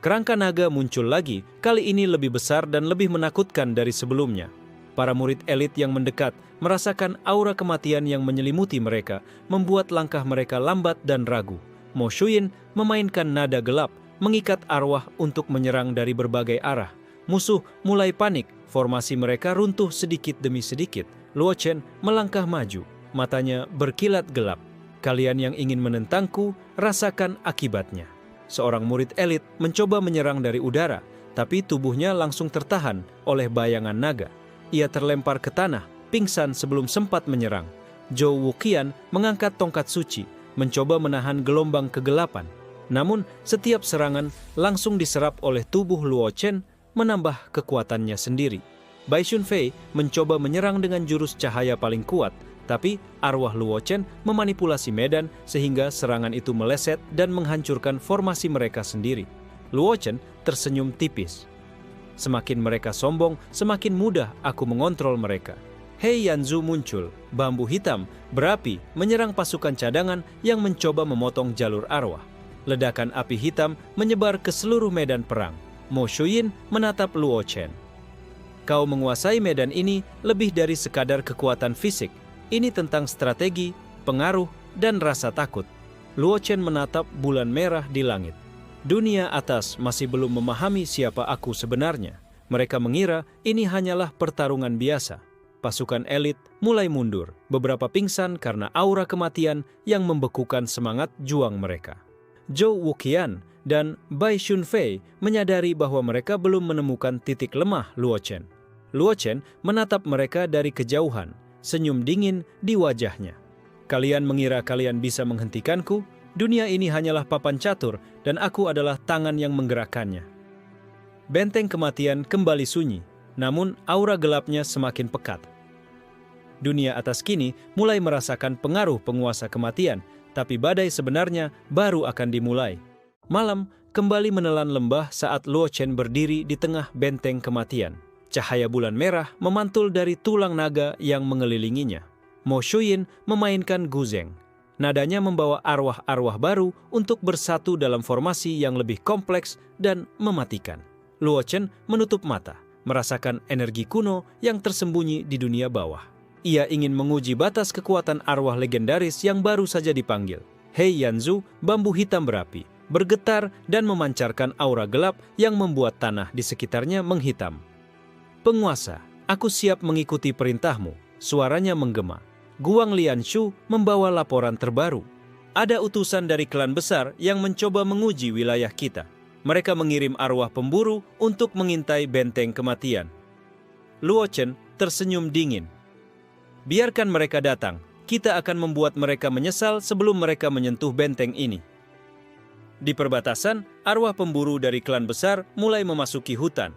Kerangka naga muncul lagi, kali ini lebih besar dan lebih menakutkan dari sebelumnya. Para murid elit yang mendekat merasakan aura kematian yang menyelimuti mereka, membuat langkah mereka lambat dan ragu. Mo Shuyin memainkan nada gelap, mengikat arwah untuk menyerang dari berbagai arah. Musuh mulai panik, formasi mereka runtuh sedikit demi sedikit. Luo Chen melangkah maju, matanya berkilat gelap. Kalian yang ingin menentangku, rasakan akibatnya. Seorang murid elit mencoba menyerang dari udara, tapi tubuhnya langsung tertahan oleh bayangan naga. Ia terlempar ke tanah, pingsan sebelum sempat menyerang. Zhou Wuqian mengangkat tongkat suci, mencoba menahan gelombang kegelapan. Namun, setiap serangan langsung diserap oleh tubuh Luo Chen, menambah kekuatannya sendiri. Bai Shunfei mencoba menyerang dengan jurus cahaya paling kuat, tapi arwah Luo Chen memanipulasi medan sehingga serangan itu meleset dan menghancurkan formasi mereka sendiri. Luo Chen tersenyum tipis. Semakin mereka sombong, semakin mudah aku mengontrol mereka. Hei Yanzu muncul, bambu hitam berapi menyerang pasukan cadangan yang mencoba memotong jalur arwah. Ledakan api hitam menyebar ke seluruh medan perang. Mo Shuyin menatap Luo Chen. Kau menguasai medan ini lebih dari sekadar kekuatan fisik. Ini tentang strategi, pengaruh, dan rasa takut. Luo Chen menatap bulan merah di langit. Dunia atas masih belum memahami siapa aku sebenarnya. Mereka mengira ini hanyalah pertarungan biasa. Pasukan elit mulai mundur, beberapa pingsan karena aura kematian yang membekukan semangat juang mereka. Zhou Wuqian dan Bai Shunfei menyadari bahwa mereka belum menemukan titik lemah Luo Chen. Luo Chen menatap mereka dari kejauhan, senyum dingin di wajahnya. Kalian mengira kalian bisa menghentikanku? Dunia ini hanyalah papan catur dan aku adalah tangan yang menggerakkannya. Benteng kematian kembali sunyi, namun aura gelapnya semakin pekat. Dunia atas kini mulai merasakan pengaruh penguasa kematian, tapi badai sebenarnya baru akan dimulai. Malam kembali menelan lembah saat Luo Chen berdiri di tengah benteng kematian. Cahaya bulan merah memantul dari tulang naga yang mengelilinginya. Mo Shuyin memainkan guzeng. Nadanya membawa arwah-arwah baru untuk bersatu dalam formasi yang lebih kompleks dan mematikan. Luo Chen menutup mata, merasakan energi kuno yang tersembunyi di dunia bawah. Ia ingin menguji batas kekuatan arwah legendaris yang baru saja dipanggil. Hei Yanzu, bambu hitam berapi, bergetar dan memancarkan aura gelap yang membuat tanah di sekitarnya menghitam. Penguasa, aku siap mengikuti perintahmu, suaranya menggema. Guang Lianshu membawa laporan terbaru. Ada utusan dari klan besar yang mencoba menguji wilayah kita. Mereka mengirim arwah pemburu untuk mengintai benteng kematian. Luo Chen tersenyum dingin. Biarkan mereka datang, kita akan membuat mereka menyesal sebelum mereka menyentuh benteng ini. Di perbatasan, arwah pemburu dari klan besar mulai memasuki hutan.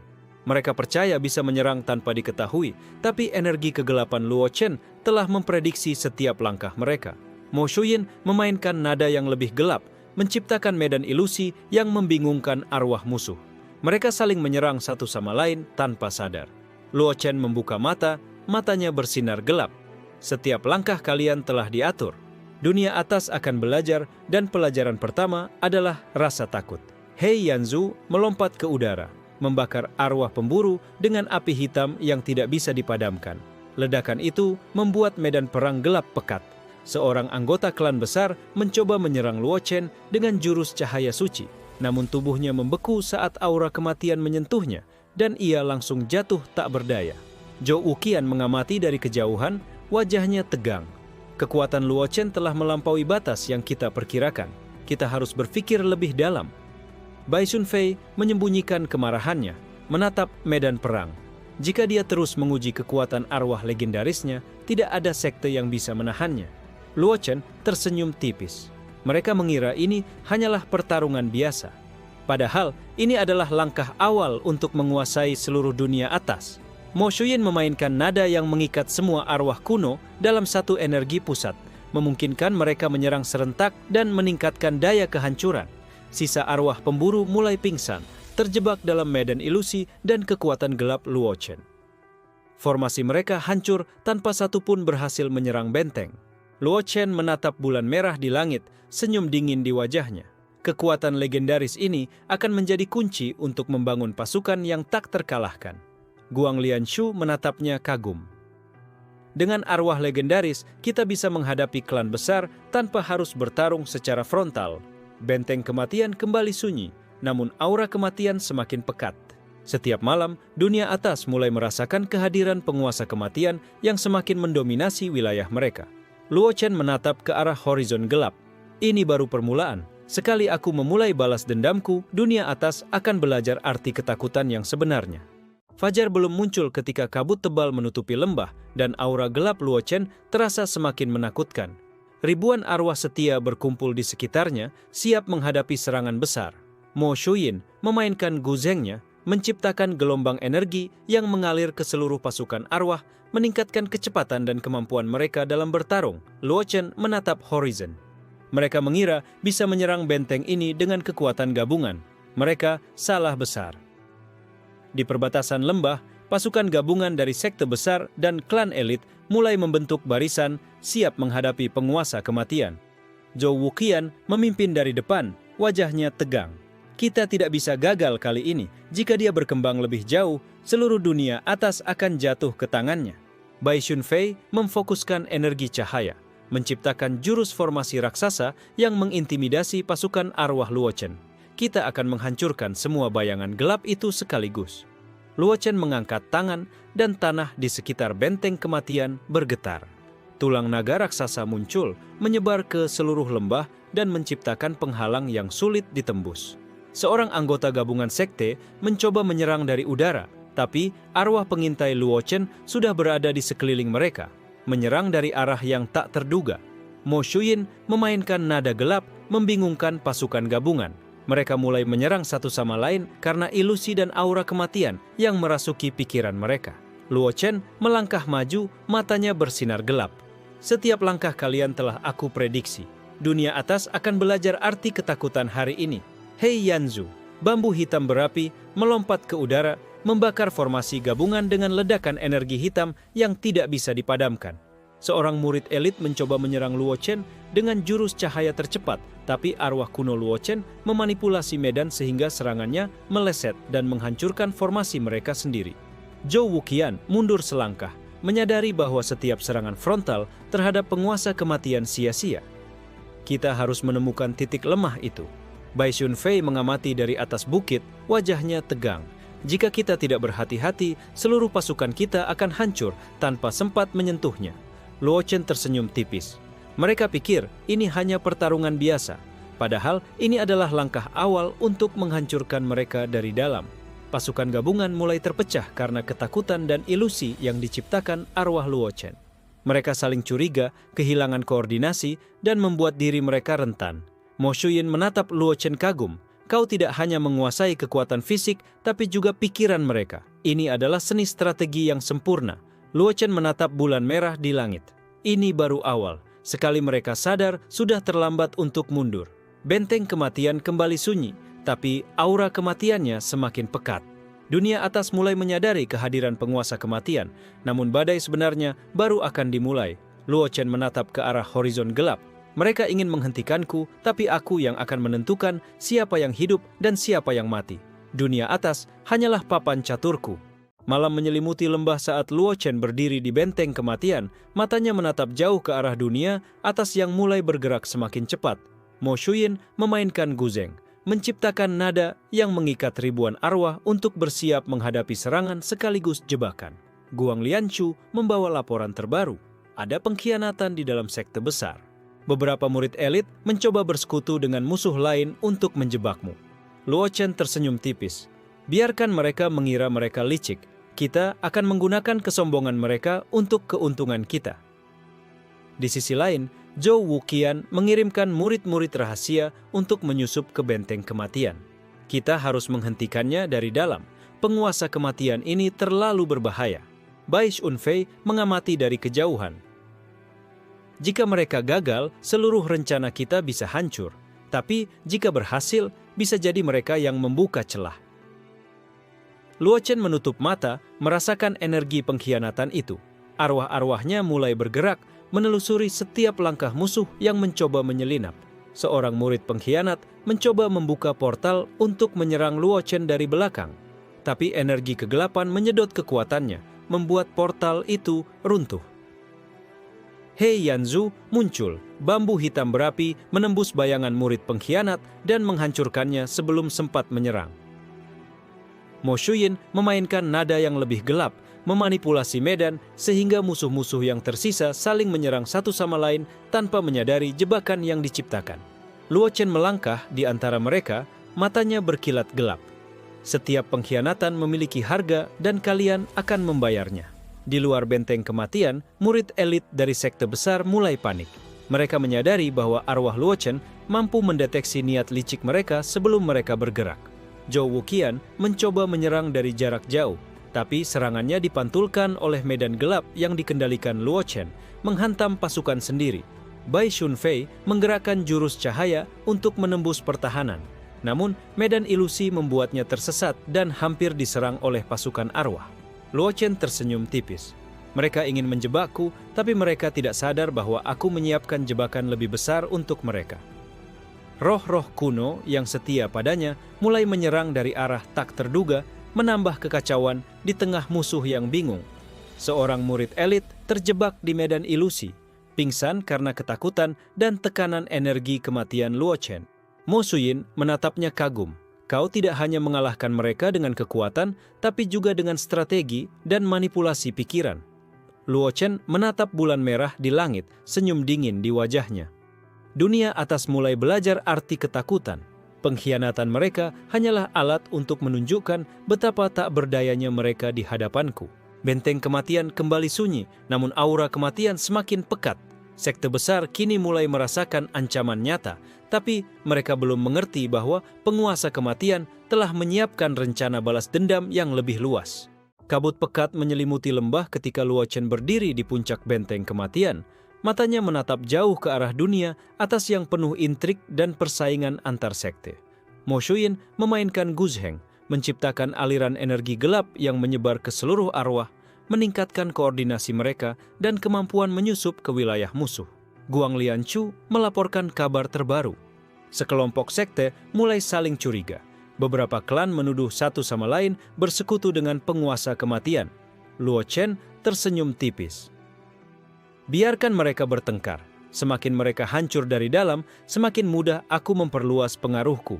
Mereka percaya bisa menyerang tanpa diketahui, tapi energi kegelapan Luo Chen telah memprediksi setiap langkah mereka. Mo Shuyin memainkan nada yang lebih gelap, menciptakan medan ilusi yang membingungkan arwah musuh. Mereka saling menyerang satu sama lain tanpa sadar. Luo Chen membuka mata, matanya bersinar gelap. Setiap langkah kalian telah diatur. Dunia atas akan belajar dan pelajaran pertama adalah rasa takut. Hei Yanzu melompat ke udara, membakar arwah pemburu dengan api hitam yang tidak bisa dipadamkan. Ledakan itu membuat medan perang gelap pekat. Seorang anggota klan besar mencoba menyerang Luo Chen dengan jurus cahaya suci, namun tubuhnya membeku saat aura kematian menyentuhnya dan ia langsung jatuh tak berdaya. Zhou Wuqian mengamati dari kejauhan, wajahnya tegang. Kekuatan Luo Chen telah melampaui batas yang kita perkirakan. Kita harus berpikir lebih dalam. Bai Shunfei menyembunyikan kemarahannya, menatap medan perang. Jika dia terus menguji kekuatan arwah legendarisnya, tidak ada sekte yang bisa menahannya. Luo Chen tersenyum tipis. Mereka mengira ini hanyalah pertarungan biasa. Padahal ini adalah langkah awal untuk menguasai seluruh dunia atas. Mo Shuyin memainkan nada yang mengikat semua arwah kuno dalam satu energi pusat, memungkinkan mereka menyerang serentak dan meningkatkan daya kehancuran. Sisa arwah pemburu mulai pingsan, terjebak dalam medan ilusi dan kekuatan gelap Luo Chen. Formasi mereka hancur tanpa satupun berhasil menyerang benteng. Luo Chen menatap bulan merah di langit, senyum dingin di wajahnya. Kekuatan legendaris ini akan menjadi kunci untuk membangun pasukan yang tak terkalahkan. Guang Lianshu menatapnya kagum. Dengan arwah legendaris, kita bisa menghadapi klan besar tanpa harus bertarung secara frontal. Benteng kematian kembali sunyi, namun aura kematian semakin pekat. Setiap malam, dunia atas mulai merasakan kehadiran penguasa kematian yang semakin mendominasi wilayah mereka. Luo Chen menatap ke arah horizon gelap. Ini baru permulaan. Sekali aku memulai balas dendamku, dunia atas akan belajar arti ketakutan yang sebenarnya. Fajar belum muncul ketika kabut tebal menutupi lembah dan aura gelap Luo Chen terasa semakin menakutkan. Ribuan arwah setia berkumpul di sekitarnya, siap menghadapi serangan besar. Mo Shuyin memainkan guzengnya, menciptakan gelombang energi yang mengalir ke seluruh pasukan arwah, meningkatkan kecepatan dan kemampuan mereka dalam bertarung. Luo Chen menatap horizon. Mereka mengira bisa menyerang benteng ini dengan kekuatan gabungan. Mereka salah besar. Di perbatasan lembah, pasukan gabungan dari sekte besar dan klan elit mulai membentuk barisan siap menghadapi penguasa kematian. Zhou Wuqian memimpin dari depan, wajahnya tegang. Kita tidak bisa gagal kali ini. Jika dia berkembang lebih jauh, seluruh dunia atas akan jatuh ke tangannya. Bai Shunfei memfokuskan energi cahaya, menciptakan jurus formasi raksasa yang mengintimidasi pasukan arwah Luochen. Kita akan menghancurkan semua bayangan gelap itu sekaligus. Luochen mengangkat tangan dan tanah di sekitar benteng kematian bergetar. Tulang naga raksasa muncul, menyebar ke seluruh lembah dan menciptakan penghalang yang sulit ditembus. Seorang anggota gabungan sekte mencoba menyerang dari udara, tapi arwah pengintai Luochen sudah berada di sekeliling mereka, menyerang dari arah yang tak terduga. Mo Shuyin memainkan nada gelap, membingungkan pasukan gabungan. Mereka mulai menyerang satu sama lain karena ilusi dan aura kematian yang merasuki pikiran mereka. Luochen melangkah maju, matanya bersinar gelap. Setiap langkah kalian telah aku prediksi. Dunia atas akan belajar arti ketakutan hari ini. Hei Yanzu, bambu hitam berapi, melompat ke udara, membakar formasi gabungan dengan ledakan energi hitam yang tidak bisa dipadamkan. Seorang murid elit mencoba menyerang Luochen dengan jurus cahaya tercepat, tapi arwah kuno Luochen memanipulasi medan sehingga serangannya meleset dan menghancurkan formasi mereka sendiri. Zhou Wuqian mundur selangkah, menyadari bahwa setiap serangan frontal terhadap penguasa kematian sia-sia. Kita harus menemukan titik lemah itu. Bai Shunfei mengamati dari atas bukit, wajahnya tegang. Jika kita tidak berhati-hati, seluruh pasukan kita akan hancur tanpa sempat menyentuhnya. Luochen tersenyum tipis. Mereka pikir ini hanya pertarungan biasa, padahal ini adalah langkah awal untuk menghancurkan mereka dari dalam. Pasukan gabungan mulai terpecah karena ketakutan dan ilusi yang diciptakan arwah Luochen. Mereka saling curiga, kehilangan koordinasi, dan membuat diri mereka rentan. Mo Shuyin menatap Luochen kagum. Kau tidak hanya menguasai kekuatan fisik, tapi juga pikiran mereka. Ini adalah seni strategi yang sempurna. Luochen menatap bulan merah di langit. Ini baru awal. Sekali mereka sadar, sudah terlambat untuk mundur. Benteng kematian kembali sunyi, tapi aura kematiannya semakin pekat. Dunia atas mulai menyadari kehadiran penguasa kematian, namun badai sebenarnya baru akan dimulai. Luochen menatap ke arah horizon gelap. Mereka ingin menghentikanku, tapi aku yang akan menentukan siapa yang hidup dan siapa yang mati. Dunia atas hanyalah papan caturku. Malam menyelimuti lembah saat Luochen berdiri di benteng kematian, matanya menatap jauh ke arah dunia atas yang mulai bergerak semakin cepat. Mo Shuyin memainkan guzeng, menciptakan nada yang mengikat ribuan arwah untuk bersiap menghadapi serangan sekaligus jebakan. Guang Lianchu membawa laporan terbaru. Ada pengkhianatan di dalam sekte besar. Beberapa murid elit mencoba bersekutu dengan musuh lain untuk menjebakmu. Luochen tersenyum tipis. Biarkan mereka mengira mereka licik. Kita akan menggunakan kesombongan mereka untuk keuntungan kita. Di sisi lain, Zhou Wuqian mengirimkan murid-murid rahasia untuk menyusup ke benteng kematian. Kita harus menghentikannya dari dalam. Penguasa kematian ini terlalu berbahaya. Bai Shunfei mengamati dari kejauhan. Jika mereka gagal, seluruh rencana kita bisa hancur. Tapi jika berhasil, bisa jadi mereka yang membuka celah. Luochen menutup mata, merasakan energi pengkhianatan itu. Arwah-arwahnya mulai bergerak, menelusuri setiap langkah musuh yang mencoba menyelinap. Seorang murid pengkhianat mencoba membuka portal untuk menyerang Luochen dari belakang. Tapi energi kegelapan menyedot kekuatannya, membuat portal itu runtuh. Hei Yanzu muncul, bambu hitam berapi menembus bayangan murid pengkhianat dan menghancurkannya sebelum sempat menyerang. Mo Shuyin memainkan nada yang lebih gelap, memanipulasi medan sehingga musuh-musuh yang tersisa saling menyerang satu sama lain tanpa menyadari jebakan yang diciptakan. Luochen melangkah di antara mereka, matanya berkilat gelap. Setiap pengkhianatan memiliki harga dan kalian akan membayarnya. Di luar benteng kematian, murid elit dari sekte besar mulai panik. Mereka menyadari bahwa arwah Luochen mampu mendeteksi niat licik mereka sebelum mereka bergerak. Zhou Wuqian mencoba menyerang dari jarak jauh, tapi serangannya dipantulkan oleh medan gelap yang dikendalikan Luochen, menghantam pasukan sendiri. Bai Shunfei menggerakkan jurus cahaya untuk menembus pertahanan. Namun, medan ilusi membuatnya tersesat dan hampir diserang oleh pasukan arwah. Luo Chen tersenyum tipis. Mereka ingin menjebakku, tapi mereka tidak sadar bahwa aku menyiapkan jebakan lebih besar untuk mereka. Roh-roh kuno yang setia padanya mulai menyerang dari arah tak terduga, menambah kekacauan di tengah musuh yang bingung. Seorang murid elit terjebak di medan ilusi, pingsan karena ketakutan dan tekanan energi kematian Luo Chen. Mo Suyin menatapnya kagum. Kau tidak hanya mengalahkan mereka dengan kekuatan, tapi juga dengan strategi dan manipulasi pikiran. Luo Chen menatap bulan merah di langit, senyum dingin di wajahnya. Dunia atas mulai belajar arti ketakutan. Pengkhianatan mereka hanyalah alat untuk menunjukkan betapa tak berdayanya mereka di hadapanku. Benteng kematian kembali sunyi, namun aura kematian semakin pekat. Sekte besar kini mulai merasakan ancaman nyata, tapi mereka belum mengerti bahwa penguasa kematian telah menyiapkan rencana balas dendam yang lebih luas. Kabut pekat menyelimuti lembah ketika Luo Chen berdiri di puncak benteng kematian. Matanya menatap jauh ke arah dunia atas yang penuh intrik dan persaingan antar sekte. Mo Suyin memainkan Guzheng, menciptakan aliran energi gelap yang menyebar ke seluruh arwah, meningkatkan koordinasi mereka dan kemampuan menyusup ke wilayah musuh. Guang Lianchu melaporkan kabar terbaru. Sekelompok sekte mulai saling curiga. Beberapa klan menuduh satu sama lain bersekutu dengan penguasa kematian. Luo Chen tersenyum tipis. Biarkan mereka bertengkar. Semakin mereka hancur dari dalam, semakin mudah aku memperluas pengaruhku.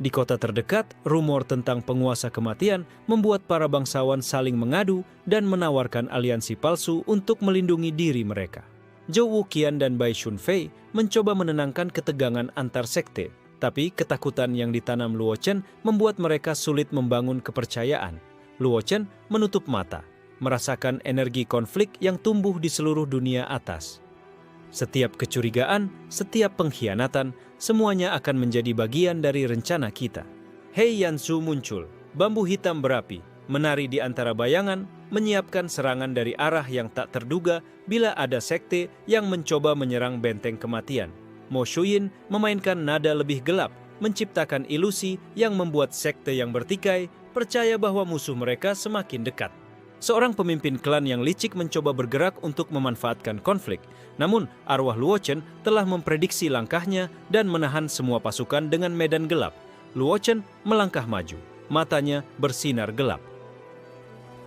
Di kota terdekat, rumor tentang penguasa kematian membuat para bangsawan saling mengadu dan menawarkan aliansi palsu untuk melindungi diri mereka. Zhou Wuqian dan Bai Shunfei mencoba menenangkan ketegangan antar sekte, tapi ketakutan yang ditanam Luo Chen membuat mereka sulit membangun kepercayaan. Luo Chen menutup mata, merasakan energi konflik yang tumbuh di seluruh dunia atas. Setiap kecurigaan, setiap pengkhianatan, semuanya akan menjadi bagian dari rencana kita. Hei Yansu muncul, bambu hitam berapi, menari di antara bayangan, menyiapkan serangan dari arah yang tak terduga bila ada sekte yang mencoba menyerang benteng kematian. Mo Suyin memainkan nada lebih gelap, menciptakan ilusi yang membuat sekte yang bertikai percaya bahwa musuh mereka semakin dekat. Seorang pemimpin klan yang licik mencoba bergerak untuk memanfaatkan konflik. Namun, arwah Luo Chen telah memprediksi langkahnya dan menahan semua pasukan dengan medan gelap. Luo Chen melangkah maju, matanya bersinar gelap.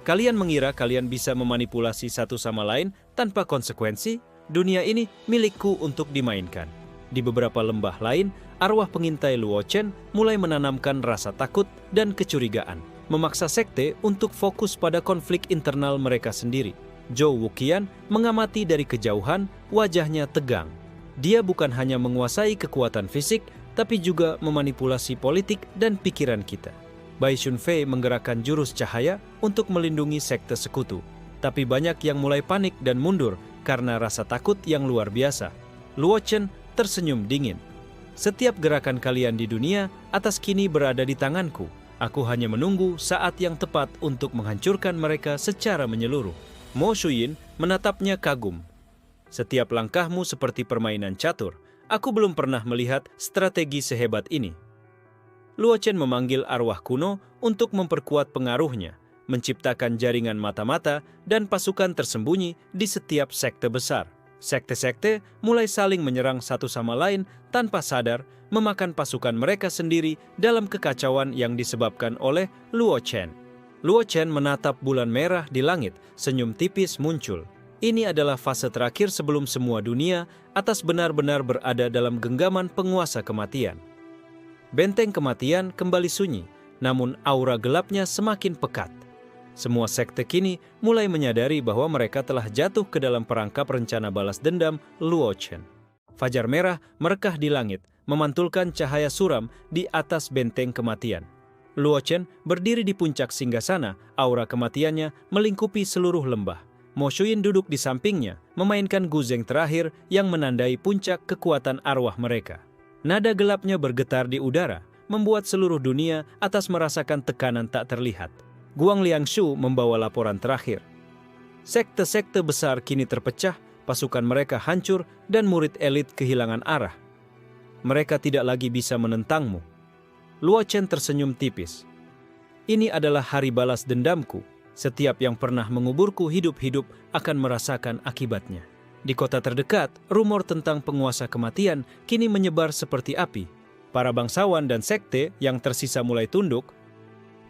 Kalian mengira kalian bisa memanipulasi satu sama lain tanpa konsekuensi? Dunia ini milikku untuk dimainkan. Di beberapa lembah lain, arwah pengintai Luo Chen mulai menanamkan rasa takut dan kecurigaan, memaksa sekte untuk fokus pada konflik internal mereka sendiri. Zhou Wuqian mengamati dari kejauhan, wajahnya tegang. Dia bukan hanya menguasai kekuatan fisik, tapi juga memanipulasi politik dan pikiran kita. Bai Shunfei menggerakkan jurus cahaya untuk melindungi sekte sekutu. Tapi banyak yang mulai panik dan mundur karena rasa takut yang luar biasa. Luo Chen tersenyum dingin. Setiap gerakan kalian di dunia atas kini berada di tanganku. Aku hanya menunggu saat yang tepat untuk menghancurkan mereka secara menyeluruh. Mo Suyin menatapnya kagum. Setiap langkahmu seperti permainan catur. Aku belum pernah melihat strategi sehebat ini. Luo Chen memanggil arwah kuno untuk memperkuat pengaruhnya, menciptakan jaringan mata-mata dan pasukan tersembunyi di setiap sekte besar. Sekte-sekte mulai saling menyerang satu sama lain tanpa sadar, memakan pasukan mereka sendiri dalam kekacauan yang disebabkan oleh Luo Chen. Luo Chen menatap bulan merah di langit, senyum tipis muncul. Ini adalah fase terakhir sebelum semua dunia atas benar-benar berada dalam genggaman penguasa kematian. Benteng kematian kembali sunyi, namun aura gelapnya semakin pekat. Semua sekte kini mulai menyadari bahwa mereka telah jatuh ke dalam perangkap rencana balas dendam Luo Chen. Fajar merah merekah di langit, memantulkan cahaya suram di atas benteng kematian. Luo Chen berdiri di puncak singgasana, aura kematiannya melingkupi seluruh lembah. Mo Suyin duduk di sampingnya, memainkan guzeng terakhir yang menandai puncak kekuatan arwah mereka. Nada gelapnya bergetar di udara, membuat seluruh dunia atas merasakan tekanan tak terlihat. Guang Liangshu membawa laporan terakhir. Sekte-sekte besar kini terpecah, pasukan mereka hancur, dan murid elit kehilangan arah. Mereka tidak lagi bisa menentangmu. Luo Chen tersenyum tipis. Ini adalah hari balas dendamku. Setiap yang pernah menguburku hidup-hidup akan merasakan akibatnya. Di kota terdekat, rumor tentang penguasa kematian kini menyebar seperti api. Para bangsawan dan sekte yang tersisa mulai tunduk,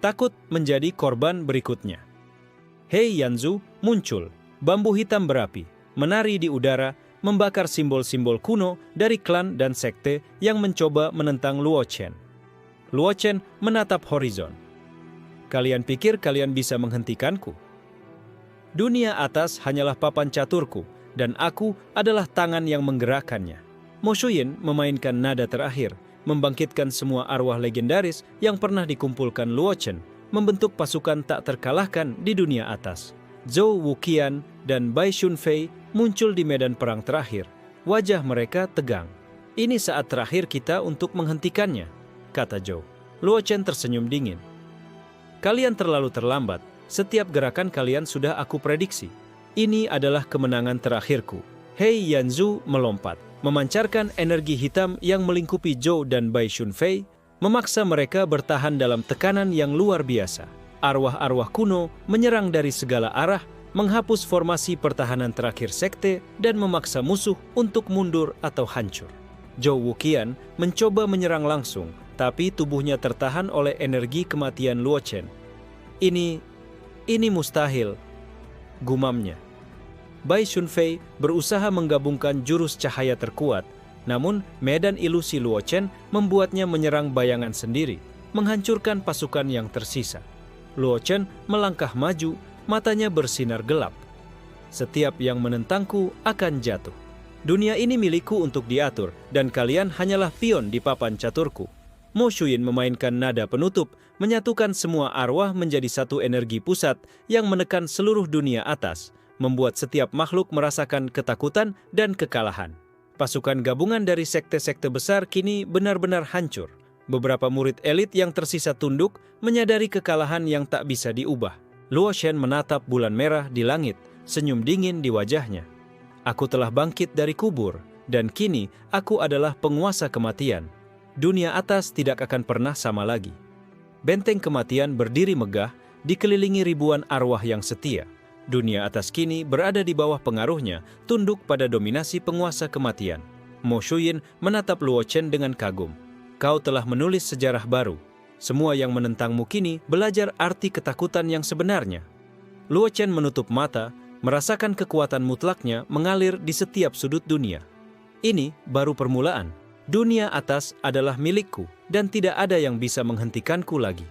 takut menjadi korban berikutnya. Hei Yanzu muncul, bambu hitam berapi, menari di udara, membakar simbol-simbol kuno dari klan dan sekte yang mencoba menentang Luo Chen. Luo Chen menatap horizon. Kalian pikir kalian bisa menghentikanku? Dunia atas hanyalah papan caturku, dan aku adalah tangan yang menggerakkannya. Mo Shuyin memainkan nada terakhir, membangkitkan semua arwah legendaris yang pernah dikumpulkan Luo Chen, membentuk pasukan tak terkalahkan di dunia atas. Zhou Wuqian dan Bai Shunfei muncul di medan perang terakhir. Wajah mereka tegang. Ini saat terakhir kita untuk menghentikannya, kata Zhou. Luo Chen tersenyum dingin. Kalian terlalu terlambat. Setiap gerakan kalian sudah aku prediksi. Ini adalah kemenangan terakhirku. Hei Yanzu melompat, memancarkan energi hitam yang melingkupi Zhou dan Bai Shunfei, memaksa mereka bertahan dalam tekanan yang luar biasa. Arwah-arwah kuno menyerang dari segala arah, menghapus formasi pertahanan terakhir sekte dan memaksa musuh untuk mundur atau hancur. Zhou Wuqian mencoba menyerang langsung, tapi tubuhnya tertahan oleh energi kematian Luo Chen. Ini mustahil, gumamnya. Bai Shunfei berusaha menggabungkan jurus cahaya terkuat, namun medan ilusi Luo Chen membuatnya menyerang bayangan sendiri, menghancurkan pasukan yang tersisa. Luo Chen melangkah maju, matanya bersinar gelap. Setiap yang menentangku akan jatuh. Dunia ini milikku untuk diatur, dan kalian hanyalah pion di papan caturku. Mo Shuyin memainkan nada penutup, menyatukan semua arwah menjadi satu energi pusat yang menekan seluruh dunia atas, membuat setiap makhluk merasakan ketakutan dan kekalahan. Pasukan gabungan dari sekte-sekte besar kini benar-benar hancur. Beberapa murid elit yang tersisa tunduk menyadari kekalahan yang tak bisa diubah. Luo Chen menatap bulan merah di langit, senyum dingin di wajahnya. Aku telah bangkit dari kubur, dan kini aku adalah penguasa kematian. Dunia atas tidak akan pernah sama lagi. Benteng kematian berdiri megah, dikelilingi ribuan arwah yang setia. Dunia atas kini berada di bawah pengaruhnya, tunduk pada dominasi penguasa kematian. Mo Shuyin menatap Luo Chen dengan kagum. Kau telah menulis sejarah baru. Semua yang menentangmu kini belajar arti ketakutan yang sebenarnya. Luo Chen menutup mata, merasakan kekuatan mutlaknya mengalir di setiap sudut dunia. Ini baru permulaan. Dunia atas adalah milikku, dan tidak ada yang bisa menghentikanku lagi.